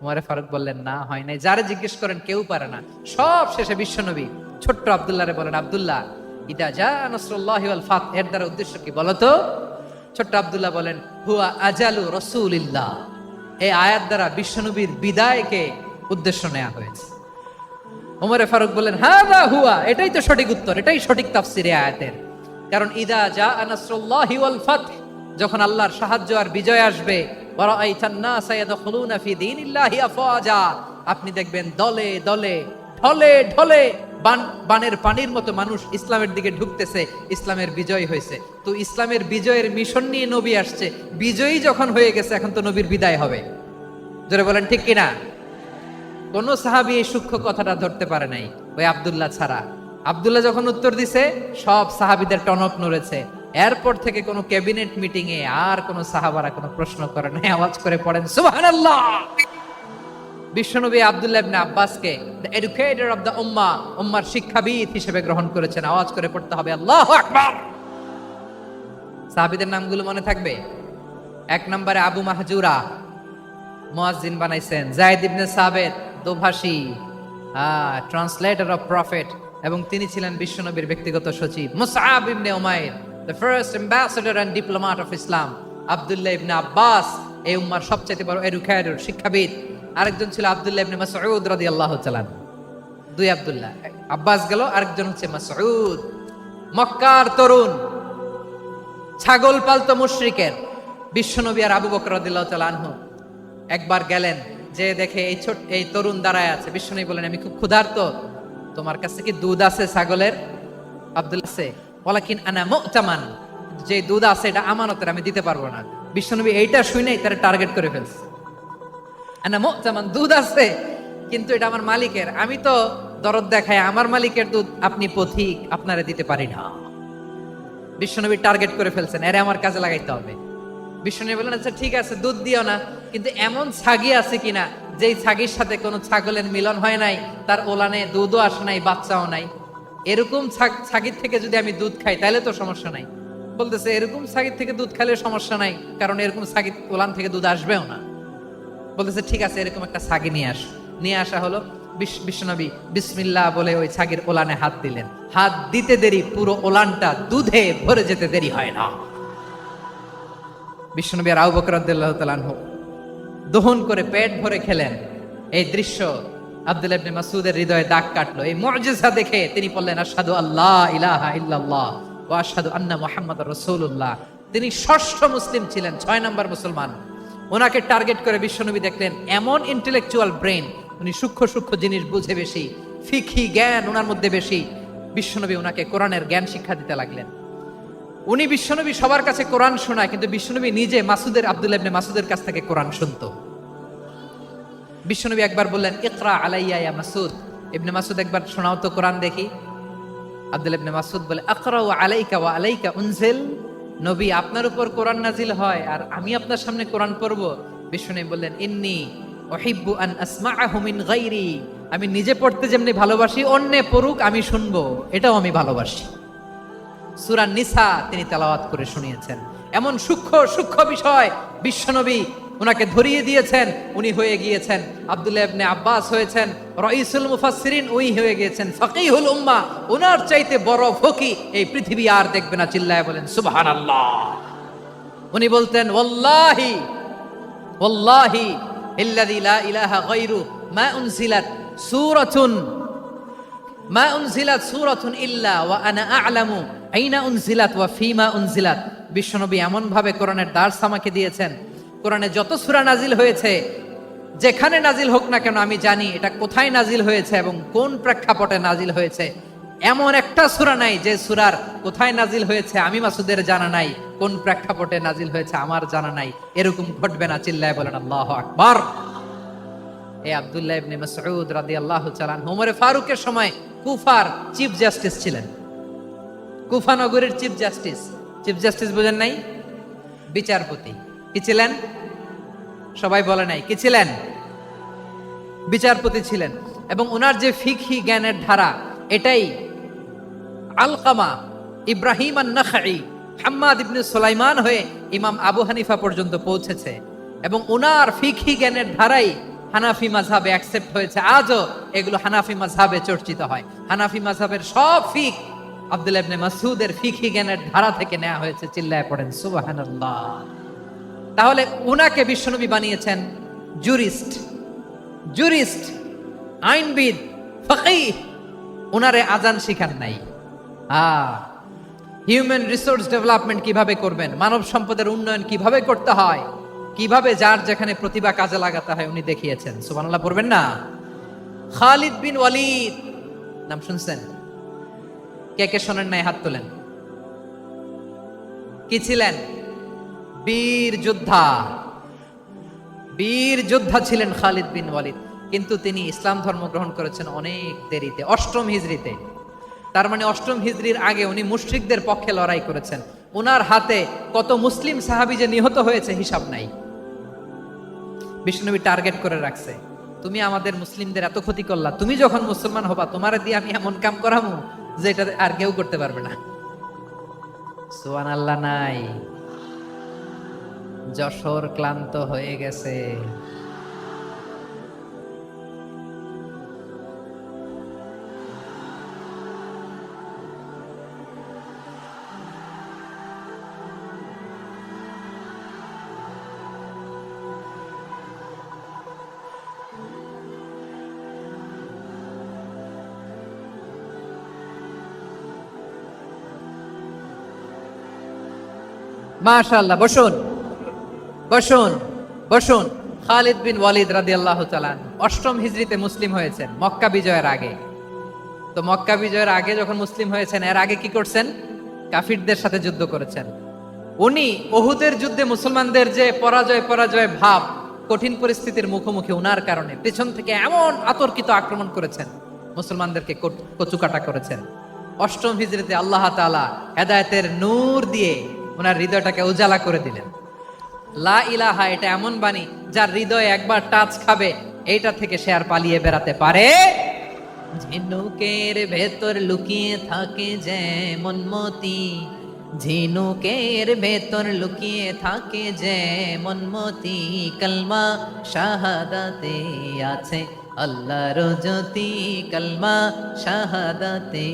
ওমরে ফারুক বললেন, না, হয় নাই। যারে জিজ্ঞেস করেন কেউ পারে না। সব শেষে বিশ্বনবী ছোট্ট আব্দুল্লাহরে বলেন, আব্দুল্লাহ, ইদা জাআ নাসরুল্লাহি ওয়াল ফাতহ, এর দ্বারা উদ্দেশ্য কি বলো তো? ছোট্ট আব্দুল্লাহ বলেন, হুয়া আজালু রাসূলিল্লাহ। এই আয়াত দ্বারা বিশ্বনবীর বিদায়কে উদ্দেশ্য নেওয়া হয়েছে। ওমরে ফারুক বললেন, হাযা হুয়া, এটাই তো সঠিক উত্তর, এটাই সঠিক তাফসীর এই আয়াতের। কারণ ইদা জাআ নাসরুল্লাহি ওয়াল ফাতহ, যখন আল্লাহর সাহায্য আর বিজয় আসবে, ওয়া রাআইতান নাসা ইয়াদখুলুনা ফি দীনিল্লাহি আফওয়াজা, আপনি দেখবেন দলে দলে, ঢলে ঢলে, বানের পানির মতো মানুষ ইসলামের দিকে ঢুকতেছে। ইসলামের বিজয় হয়েছে। তো ইসলামের বিজয়ের মিশন নিয়ে নবী আসছে, বিজয়ী যখন হয়ে গেছে, এখন তো নবীর বিদায় হবে। জোরে বলেন ঠিক কিনা? কোন সাহাবী এই সূক্ষ্ম কথাটা ধরতে পারে নাই, ওই আব্দুল্লাহ ছাড়া। আব্দুল্লাহ যখন উত্তর দিছে, সব সাহাবীদের টনক নড়েছে। এরপর থেকে কোন ক্যাবিনেট মিটিং এ আর কোন সাহাবারা কোনো প্রশ্ন করে নাই। আওয়াজ করে পড়েন সুবহানাল্লাহ। বিশ্বনবী আব্দুল্লাহ ইবনে আব্বাসকে দ্য এডুকেটর অফ দ্য উম্মাহ, উম্মার শিক্ষাবিদ হিসেবে গ্রহণ করেছেন। আওয়াজ করে পড়তে হবে আল্লাহু আকবার। সাহাবীদের নামগুলো মনে থাকবে? এক নম্বরে আবু মাহজুরা, মুয়াজ্জিন বানাইছেন। যায়েদ ইবনে সাবিত, দোভাষী, ট্রান্সলেটর অফ প্রফেট, এবং তিনি ছিলেন বিশ্বনবীর ব্যক্তিগত সচিব। মুসআব ইবনে উমাইর, the first ambassador and diplomat of Islam. আব্দুল্লাহ ইবনে আব্বাস, এই উম্মার সবচেয়ে বড় এডুকেটর, শিক্ষাবিদ। আরেকজন ছিল আব্দুল্লাহ ইবনে মাসউদ রাদিয়াল্লাহু তাআলা। দুই আব্দুল্লাহ, আব্বাস গেল, আরেকজন হচ্ছে মাসউদ। মক্কার তরুণ, ছাগল পালতো মুশরিকের, বিশ্বনবী আর আবু বকর রাদিয়াল্লাহু তাআলা আনহু একবার গেলেন, যে দেখে এই তরুণ দাঁড়ায় আছে। বিশ্বনবী বলেন, আমি খুব ক্ষুধার্ত, তোমার কাছে কি দুধ আছে ছাগলের? আব্দুল্লাহ আছে, ওয়ালাকিন আনা মু'তামান, যে দুধ আছে এটা আমানতের, আমি দিতে পারবো না। বিশ্বনবী এইটা শুনেই তারা টার্গেট করে ফেলছে। আনা মু'তামান, দুধ আছে কিন্তু এটা আমার মালিকের, আমি তো দরদ দেখাই, আমার মালিকের দুধ আপনি পথিক, আপনারে দিতে পারি না। বিশ্বনবী টার্গেট করে ফেলছেন, এরে আমার কাজে লাগাইতে হবে। বিশ্বনবী বলেন, আচ্ছা ঠিক আছে, দুধ দিও না, কিন্তু এমন ছাগি আছে কিনা যেই ছাগির সাথে কোনো ছাগলের মিলন হয় নাই, তার ওলানে দুধও আসে নাই, বাচ্চাও নাই, এরকম ছাগির থেকে যদি আমি দুধ খাই তাহলে তো সমস্যা নাই। বলতেছে, এরকম ছাগির থেকে দুধ খাইলে সমস্যা নাই, কারণ এরকম ছাগির ওলান থেকে দুধ আসবেও না। বলতেছে, ঠিক আছে, এরকম একটা ছাগি নিয়ে আসা হলো। বিশ্বনবী বিসমিল্লাহ বলে ওই ছাগির ওলানে হাত দিলেন। হাত দিতে দেরি, পুরো ওলানটা দুধে ভরে যেতে দেরি হয় না। বিশ্বনবী আর আবু বকর রাদিয়াল্লাহু তাআলা আনহু দহন করে পেট ভরে খেলেন। এই দৃশ্য আব্দুল্লাহ ইবনে মাসউদের হৃদয়ে দাগ কাটলো। এই মুজিজা দেখে তিনি বললেন, আশহাদু আল্লা ইলাহা ইল্লাল্লাহ ওয়া আশহাদু আন্না মুহাম্মাদার রাসূলুল্লাহ। তিনি ষষ্ঠ মুসলিম ছিলেন, 6 নম্বর মুসলমান। ওনাকে টার্গেট করে বিশ্বনবী দেখলেন এমন ইন্টেলেকচুয়াল ব্রেন, উনি সূক্ষ্ম সূক্ষ্ম জিনিস বুঝে বেশি, ফিকহি জ্ঞান ওনার মধ্যে বেশি। বিশ্বনবী ওনাকে কোরআনের জ্ঞান শিক্ষা দিতে লাগলেন। উনি বিশ্বনবী সবার কাছে কোরআন শোনায়, কিন্তু বিশ্বনবী নিজে আব্দুল্লাহ ইবনে মাসউদের কাছ থেকে কোরআন শুনতো। বিশ্বনবী একবার বললেন, ইকরা আলাইয়া ইয়া মাসউদ। ইবনে মাসউদ, একবার শোনাও তো কোরআন দেখি। আব্দুল্লাহ ইবনে মাসউদ বলে, আকরাউ আলাইকা ওয়া আলাইকা উনজিল। নবী, আপনার উপর কোরআন নাজিল হয় আর আমি আপনার সামনে কোরআন পড়ব। বিশ্বনবী বললেন, ইন্নী উহিব্বু আন আসমাআহু মিন গায়রি। আমি নিজে পড়তে যেমনি ভালোবাসি, অন্যে পড়ুক আমি শুনবো, এটাও আমি ভালোবাসি। সূরা নিসা তিনি তেলাওয়াত করে শুনিয়েছেন। এমন সূক্ষ্ম সূক্ষ্ম বিষয় বিশ্বনবী উনাকে ধরিয়ে দিয়েছেন। উনি হয়ে গিয়েছেন, আব্দুল্লাহ ইবনে আব্বাস হয়েছেন রাইসুল মুফাসসিরিন, উনি হয়ে গিয়েছেন ফাকিহুল উম্মাহ। ওনার চাইতে বড় ফকি এই পৃথিবী আর দেখবে না। চিল্লায় বলেন সুবহানাল্লাহ। উনি বলতেন, ওয়াল্লাহি ওয়াল্লাহি ইল্লাযী লা ইলাহা গায়রু মা উনজিলাত সূরাতুন ইল্লা ওয়া আনা আ'লামু আইনা উনজিলাত ওয়া ফীমা উনজিলাত। বিশ্বনবী এমন ভাবে কোরআনের দার্স আমাকে দিয়েছেন, কোরআনে যত সূরা নাজিল হয়েছে, যেখানে নাজিল হোক না কেন আমি জানি এটা কোথায় নাজিল হয়েছে এবং কোন প্রেক্ষাপটে নাজিল হয়েছে। এমন একটা সূরা নাই যে সূরার কোথায় নাজিল হয়েছে আমি মাসুদের জানা নাই, কোন প্রেক্ষাপটে নাজিল হয়েছে আমার জানা নাই। এরকম ঘটবে না। চিল্লায় বলেন আল্লাহু আকবার। এই আব্দুল্লাহ ইবনে মাসউদ রাদিয়াল্লাহু তাআলা আনহু ওমর ফারুকের সময় কুফার চিফ জাস্টিস ছিলেন। কুফা নগরীর চিফ জাস্টিস বুঝেন নাই? বিচারপতি। কি ছিলেন? সবাই বলে নাই কি ছিলেন? বিচারপতি ছিলেন। এবং ওনার যে ফিকহি জ্ঞানের ধারা, এটাই আলকামা, ইব্রাহিম আন-নাখাই, হাম্মাদ ইবনে সুলাইমান হয়ে ইমাম আবু হানিফা পর্যন্ত পৌঁছেছে। এবং ওনার ফিকহি জ্ঞানের ধারাই হানাফি মাযহাবে অ্যাকসেপ্ট হয়েছে। আজও এগুলো হানাফি মাযহাবে চর্চিত হয়। হানাফি মাযহাবের সব ফিক আব্দুল্লাহ ইবনে মাসউদের ফিকহি জ্ঞানের ধারা থেকে নেওয়া হয়েছে। চিল্লায় পড়েন সুবহানাল্লাহ। তাহলে উনাকে বিশ্বনবী বানিয়েছেন জুরিস্ট, আইনবিদ, ফকিহ। উনারে আজান শিখান নাই। হিউম্যান রিসোর্স ডেভেলপমেন্ট কিভাবে করবেন, মানব সম্পদের উন্নয়ন কিভাবে করতে হয়, কিভাবে যার যেখানে প্রতিভা কাজে লাগাতে হয় উনি দেখিয়েছেন। সুবহানাল্লাহ পড়বেন না? খালিদ বিন ওয়ালিদ নাম শুনছেন? কে কে শোনেন নাই হাত তোলেন। কি ছিলেন? বীর যোদ্ধা ছিলেন খালিদ বিন ওয়ালিদ। কিন্তু তিনি ইসলাম ধর্ম গ্রহণ করেছেন অনেক দেরিতে, 8ম হিজরিতে। তার মানে 8ম হিজরির আগে উনি মুশরিকদের পক্ষে লড়াই করেছেন। ওনার হাতে কত মুসলিম সাহাবী যে নিহত হয়েছে হিসাব নাই। বিশ্বনবী টার্গেট করে রাখছে, তুমি আমাদের মুসলিমদের এত ক্ষতি করলা, তুমি যখন মুসলমান হবা তোমারে দিয়ে আমি এমন কাম করামু যে এটা আর কেউ করতে পারবে না। সুবহানাল্লাহ নাই? যশোর ক্লান্ত হয়ে গেছে। মাশাআল্লাহ, বসুন। বসুন বসুন। খালিদ বিন ওয়ালিদ রাদিয়াল্লাহু তাআলা আনহু 8ম হিজরিতে মুসলিম হয়েছেন, মক্কা বিজয়ের আগে। তো মক্কা বিজয়ের আগে যখন মুসলিম হয়েছেন, এর আগে কি করছেন? কাফিরদের সাথে যুদ্ধ করেছেন। উনি উহুদের যুদ্ধে মুসলমানদের যে পরাজয় ভাব, কঠিন পরিস্থিতির মুখোমুখি উনার কারণে পেছন থেকে এমন আতর্কিত আক্রমণ করেছেন, মুসলমানদেরকে কচুকাটা করেছেন। 8ম হিজরিতে আল্লাহ তাআলা হেদায়েতের নূর দিয়ে ওনার হৃদয়টাকে উজালা করে দিলেন। লা ইলাহা, এটা এমন বাণী যার হৃদয়ে একবার টাচ খাবে, এইটা থেকে সে আর পালিয়ে বেড়াতে পারে। ঝিনুকের ভেতর লুকিয়ে থাকে যেমন মতি, ঝিনুকের ভেতর লুকিয়ে থাকে যেমন মতি, কালমা শাহাদাতে আছে আল্লাহর জ্যোতি, কালমা শাহাদাতে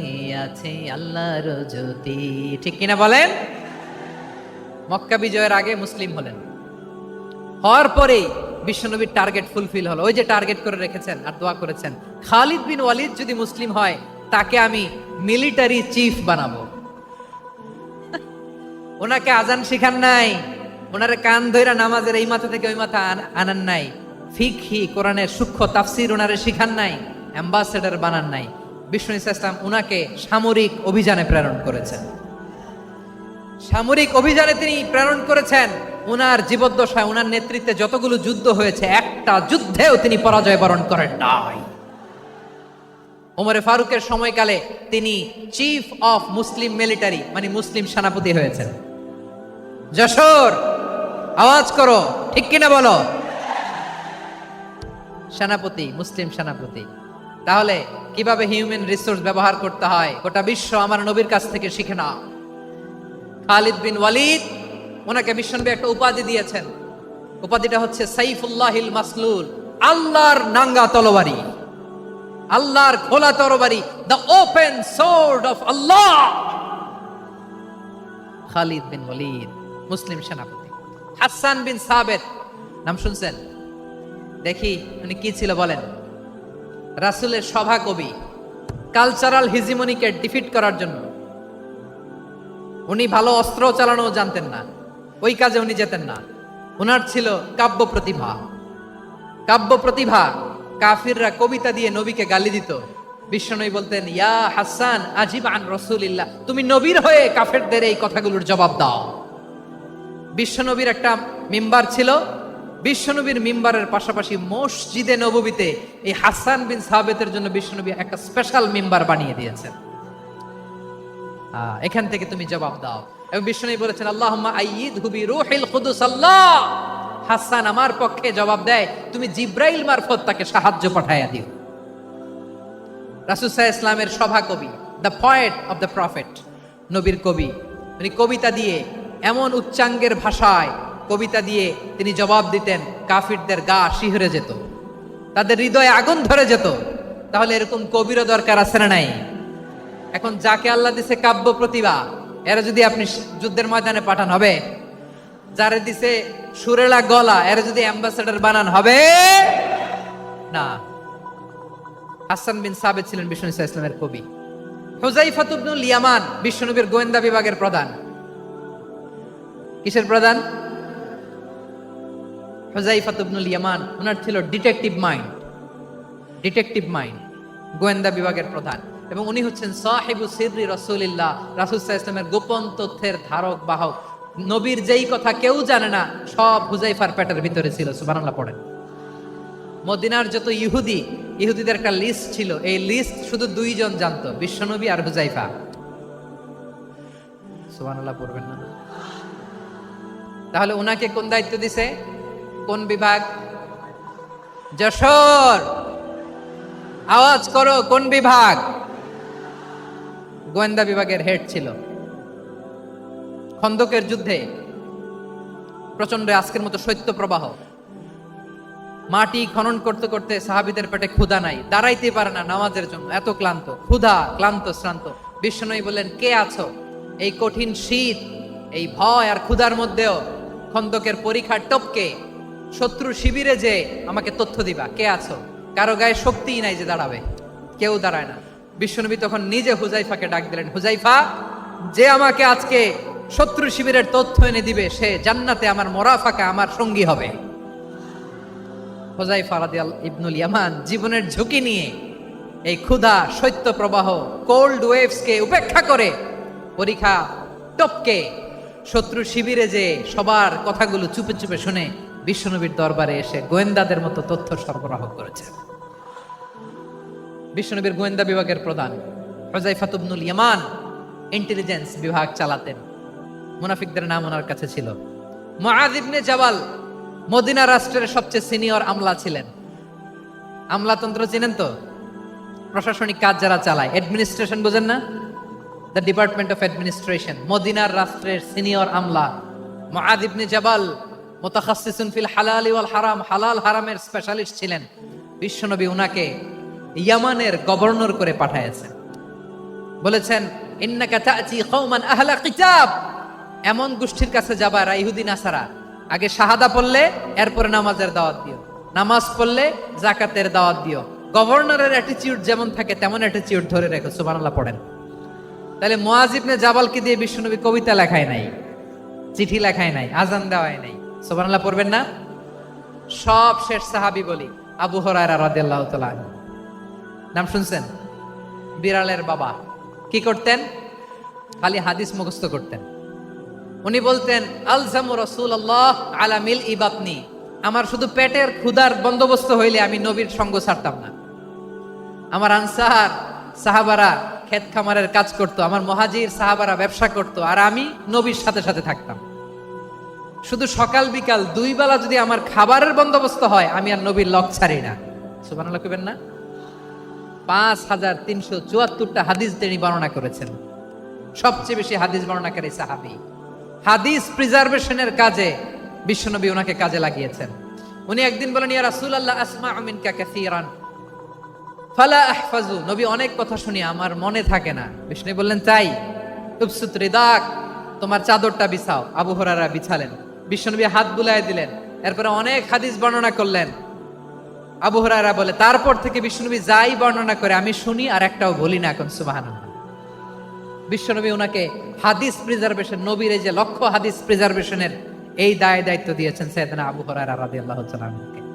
আছে আল্লাহর জ্যোতি। ঠিক কিনা বলেন? মক্কা বিজয়ের আগে মুসলিম হলেন, হওয়ার পরেই বিশ্বনবীর টার্গেট ফুলফিল হলো। ওই যে টার্গেট করে রেখেছেন আর দোয়া করেছেন, খালিদ বিন ওয়ালিদ যদি মুসলিম হয় তাকে আমি মিলিটারি চিফ বানাবো। ওনাকে আজান শিখান নাই, ওনারে কান ধইরা নামাজের এই মাথা থেকে ওই মাথা আনান নাই, ফিকহি কোরআনের সূক্ষ্ম তাফসীর ওনারে শিখান নাই, অ্যাম্বাসেডর বানান নাই। বিষ্ণু ইসলাম উনাকে সামরিক অভিযানে প্রেরণ করেছেন। সামরিক অভিযানে তিনি প্রেরণ করেছেন। উনার জীবদ্দশায় উনার নেতৃত্বে যতগুলো যুদ্ধ হয়েছে, একটা যুদ্ধেও তিনি পরাজয় বরণ করেন নাই। ওমরে ফারুকের সময়কালে তিনি চিফ অফ মুসলিম মিলিটারি, মানে মুসলিম সেনাপতি হয়েছেন। যশোর, আওয়াজ করো, ঠিক কিনা বলো? সেনাপতি, মুসলিম সেনাপতি। তাহলে কিভাবে হিউম্যান রিসোর্স ব্যবহার করতে হয় গোটা বিশ্ব আমার নবীর কাছ থেকে শিখে না। খালিদ বিন ওয়ালিদ, ওনাকে বিশ্বনবী একটা উপাধি দিয়েছেন। উপাধিটা হচ্ছে সাইফুল্লাহিল মাসলুল, আল্লাহর নাঙ্গা তরবারি, আল্লাহর খোলা তরবারি, দ্য ওপেন সোর্ড অফ আল্লাহ। খালিদ বিন ওয়ালিদ, মুসলিম সেনাপতি। হাসান বিন সাবেত, নাম শুনছেন? দেখি উনি কি ছিল বলেন। রাসূলের সভা কবি, কালচারাল হিজিমনিকে ডিফিট করার জন্য উনি ভালো অস্ত্র চালানো জানতেন না, ওই কাজে উনি যেতেন না। ওনার ছিল কাব্য প্রতিভা। কাব্য প্রতিভা, কাফিররা কবিতা দিয়ে নবীকে গালি দিত। বিশ্বনবী বলতেন, ইয়া হাসান আজিব আন রাসূলিল্লাহ, তুমি নবীর হয়ে কাফেরদের এই কথাগুলোর জবাব দাও। বিশ্বনবীর একটা মিম্বার ছিল। বিশ্বনবীর মিম্বারের পাশাপাশি মসজিদে নববীতে এই হাসান বিন সাবেতের জন্য বিশ্বনবী একটা স্পেশাল মিম্বার বানিয়ে দিয়েছেন। এখান থেকে তুমি জবাব দাও। এবং বিশ্বনবী বলেছেন, আল্লাহুম্মা আইয়িদহু বিরূহিল কুদুস। আল্লাহ, হাসান আমার পক্ষে জবাব দেয়, তুমি জিব্রাইল মারফত তাকে সাহায্য পাঠাইয়া দিও। রাসূল সাল্লাল্লাহু আলাইহি ওয়াসাল্লামের সভা কবি, the poet of the prophet, নবীর কবি। তিনি কবিতা দিয়ে, এমন উচ্চাঙ্গের ভাষায় কবিতা দিয়ে তিনি জবাব দিতেন, কাফিরদের গা শিহরে যেত, তাদের হৃদয়ে আগুন ধরে যেত। তাহলে এরকম কবিরও দরকার আছে না নাই? এখন যাকে আল্লাহ দিছে কাব্য প্রতিভা, এরা যদি আপনি যুদ্ধের ময়দানে পাঠান হবে? যারে দিছে সুরেলা গলা, এরা যদি অ্যাম্বাসেডর বানান হবে না। হাসান বিন সাবেত ছিলেন বিষ্ণু ইসলামের কবি। হুযায়ফা ইবনুল ইয়ামান, বিশ্বনবীর গোয়েন্দা বিভাগের প্রধান। কিসের প্রধান? হুযায়ফা ইবনুল ইয়ামান। ওনার ছিল ডিটেকটিভ মাইন্ড, ডিটেকটিভ মাইন্ড, গোয়েন্দা বিভাগের প্রধান। এবং উনি হচ্ছেন সাহিবু সিররি রাসূলিল্লাহ, রাসূল সাল্লাল্লাহু আলাইহি ওয়াসাল্লামের গোপন তথ্যের ধারক বাহক। নবীর যেই কথা কেউ জানে না, সব হুযায়ফার পেটের ভিতরে ছিল। সুবহানাল্লাহ পড়েন। মদিনার যত ইহুদিদের একটা লিস্ট ছিল, এই লিস্ট শুধু দুইজন জানতো, বিশ্বনবী আর হুযায়ফা। সুবহানাল্লাহ পড়বেন না? তাহলে ওনাকে কোন দায়িত্ব দিছে? কোন বিভাগ? যশোর, আওয়াজ করো, কোন বিভাগ? গোয়েন্দা বিভাগের হেড ছিল। খন্দকের যুদ্ধে প্রচন্ড আজকের মতো শৈত্য প্রবাহ, মাটি খনন করতে করতে সাহাবীদের পেটে ক্ষুধা নাই, দাঁড়াইতে পারে না নামাজের জন্য, এত ক্লান্ত, ক্ষুধা, ক্লান্ত, শ্রান্ত। বিশ্বনবী বললেন, কে আছো? এই কঠিন শীত, এই ভয় আর ক্ষুধার মধ্যেও খন্দকের পরীক্ষার টপকে শত্রু শিবিরে যে আমাকে তথ্য দিবা, কে আছো? কারো গায়ে শক্তিই নাই যে দাঁড়াবে, কেউ দাঁড়ায় না। বিশ্বনবী তখন নিজে হুযায়ফাকে ডাক দিলেন, হুযায়ফা, যে আমাকে আজকে শত্রু শিবিরের তথ্য এনে দিবে, সে জান্নাতে আমার মোরাফাকা, আমার সঙ্গী হবে। হুযায়ফা রাদিয়াল্লাহু ইবনুল ইয়ামান জীবনের ঝুঁকি নিয়ে এই ক্ষুধা, শৈত্য প্রবাহ, কোল্ড ওয়েভসকে উপেক্ষা করে পরীক্ষা টপকে শত্রু শিবিরে যে সবার কথাগুলো চুপে চুপে শুনে বিশ্বনবীর দরবারে এসে গোয়েন্দাদের মতো তথ্য সরবরাহ করেছেন। বিশ্বনবীর গোয়েন্দা বিভাগের প্রধান হুযায়ফা ইবনুল ইয়ামান ইন্টেলিজেন্স বিভাগ চালাতেন। মুনাফিকদের নাম ওনার কাছে ছিল। মুআয ইবনে জাবাল মদিনা রাষ্ট্রের সবচেয়ে সিনিয়র আমলা ছিলেন। আমলাতন্ত্র চিনেন তো? প্রশাসনিক কাজ যারা চালায়, অ্যাডমিনিস্ট্রেশন বোঝেন না? The department of administration. মদিনার রাষ্ট্রের সিনিয়র আমলা মুআয ইবনে জাবাল মুতাখাসসিসুন ফিল হালালি ওয়াল হারাম, হালাল হারামের স্পেশালিস্ট ছিলেন। বিশ্বনবী উনাকে ইয়ামানের গভর্নর করে পাঠায়েছেন। বলেছেন, ইন্নাকা তা'তি কওমান আহলা কিতাব, এমন গোষ্ঠীর কাছে যাবা এরা ইহুদি নাসারা, আগে শাহাদা পড়লে এরপরে নামাজের দাওয়াত দিও, নামাজ পড়লে যাকাতের দাওয়াত দিও। গভর্নরের অ্যাটিটিউড যেমন থাকে তেমন অ্যাটিটিউড ধরে রেখো। সুবহানাল্লাহ পড়েন। তাহলে মুআয ইবনে জাবালকে দিয়ে বিশ্বনবী কবিতা লেখায় নাই, চিঠি লেখায় নাই, আজান দেওয়ায় নাই। সুবহানাল্লাহ পড়বেন না? সব শেষ সাহাবী বলি আবু হুরায়রা রাদিয়াল্লাহু তাআলা, নাম শুনছেন? বিড়ালের বাবা। কি করতেন? খালি হাদিস মুখস্থ করতেন। উনি বলতেন, আলজামু রাসূলুল্লাহ আলা মিল ইবাতনি, আমার শুধু পেটের ক্ষুধার বন্দোবস্ত হইলে আমি নবীর সঙ্গ ছাড়তাম না। আমার আনসার সাহাবারা ক্ষেত খামারের কাজ করতো, আমার মুহাজির সাহাবারা ব্যবসা করতো, আর আমি নবীর সাথে সাথে থাকতাম। শুধু সকাল বিকাল দুই বেলা যদি আমার খাবারের বন্দোবস্ত হয়, আমি আর নবীর লক ছাড়ি না। সুবহানাল্লাহ কইবেন না? 5374টা হাদিস তিনি বর্ণনা করেছেন। সবচেয়ে বেশি হাদিস বর্ণনাকারী সাহাবী। হাদিস প্রিজার্ভেশনের কাজে বিশ্বনবী ওনাকে কাজে লাগিয়েছেন। উনি একদিন বলেন, ইয়া রাসূলুল্লাহ আসমা'ু মিনকা কাসীরান ফালা আহফাজু, নবী অনেক কথা শুনি আমার মনে থাকে না। বিষ্ণু বললেন, তাই? উবসুত রিদাক, তোমার চাদরটা বিছাও। আবু হুরায়রা বিছালেন, বিশ্বনবী হাত বুলায় দিলেন, এরপরে অনেক হাদিস বর্ণনা করলেন। আবু হুরায়রা বলে, তারপর থেকে বিশ্বনবী যাই বর্ণনা করে আমি শুনি আর একটাও বলি না। এখন সুবহানাল্লাহ। বিশ্বনবী ওনাকে হাদিস প্রিজার্ভেশন, নবীর এই যে লক্ষ্য হাদিস প্রিজার্ভেশনের এই দায় দায়িত্ব দিয়েছেন সাইয়েদনা আবু হুরায়রা রাদিয়াল্লাহু তাআলা আনহু।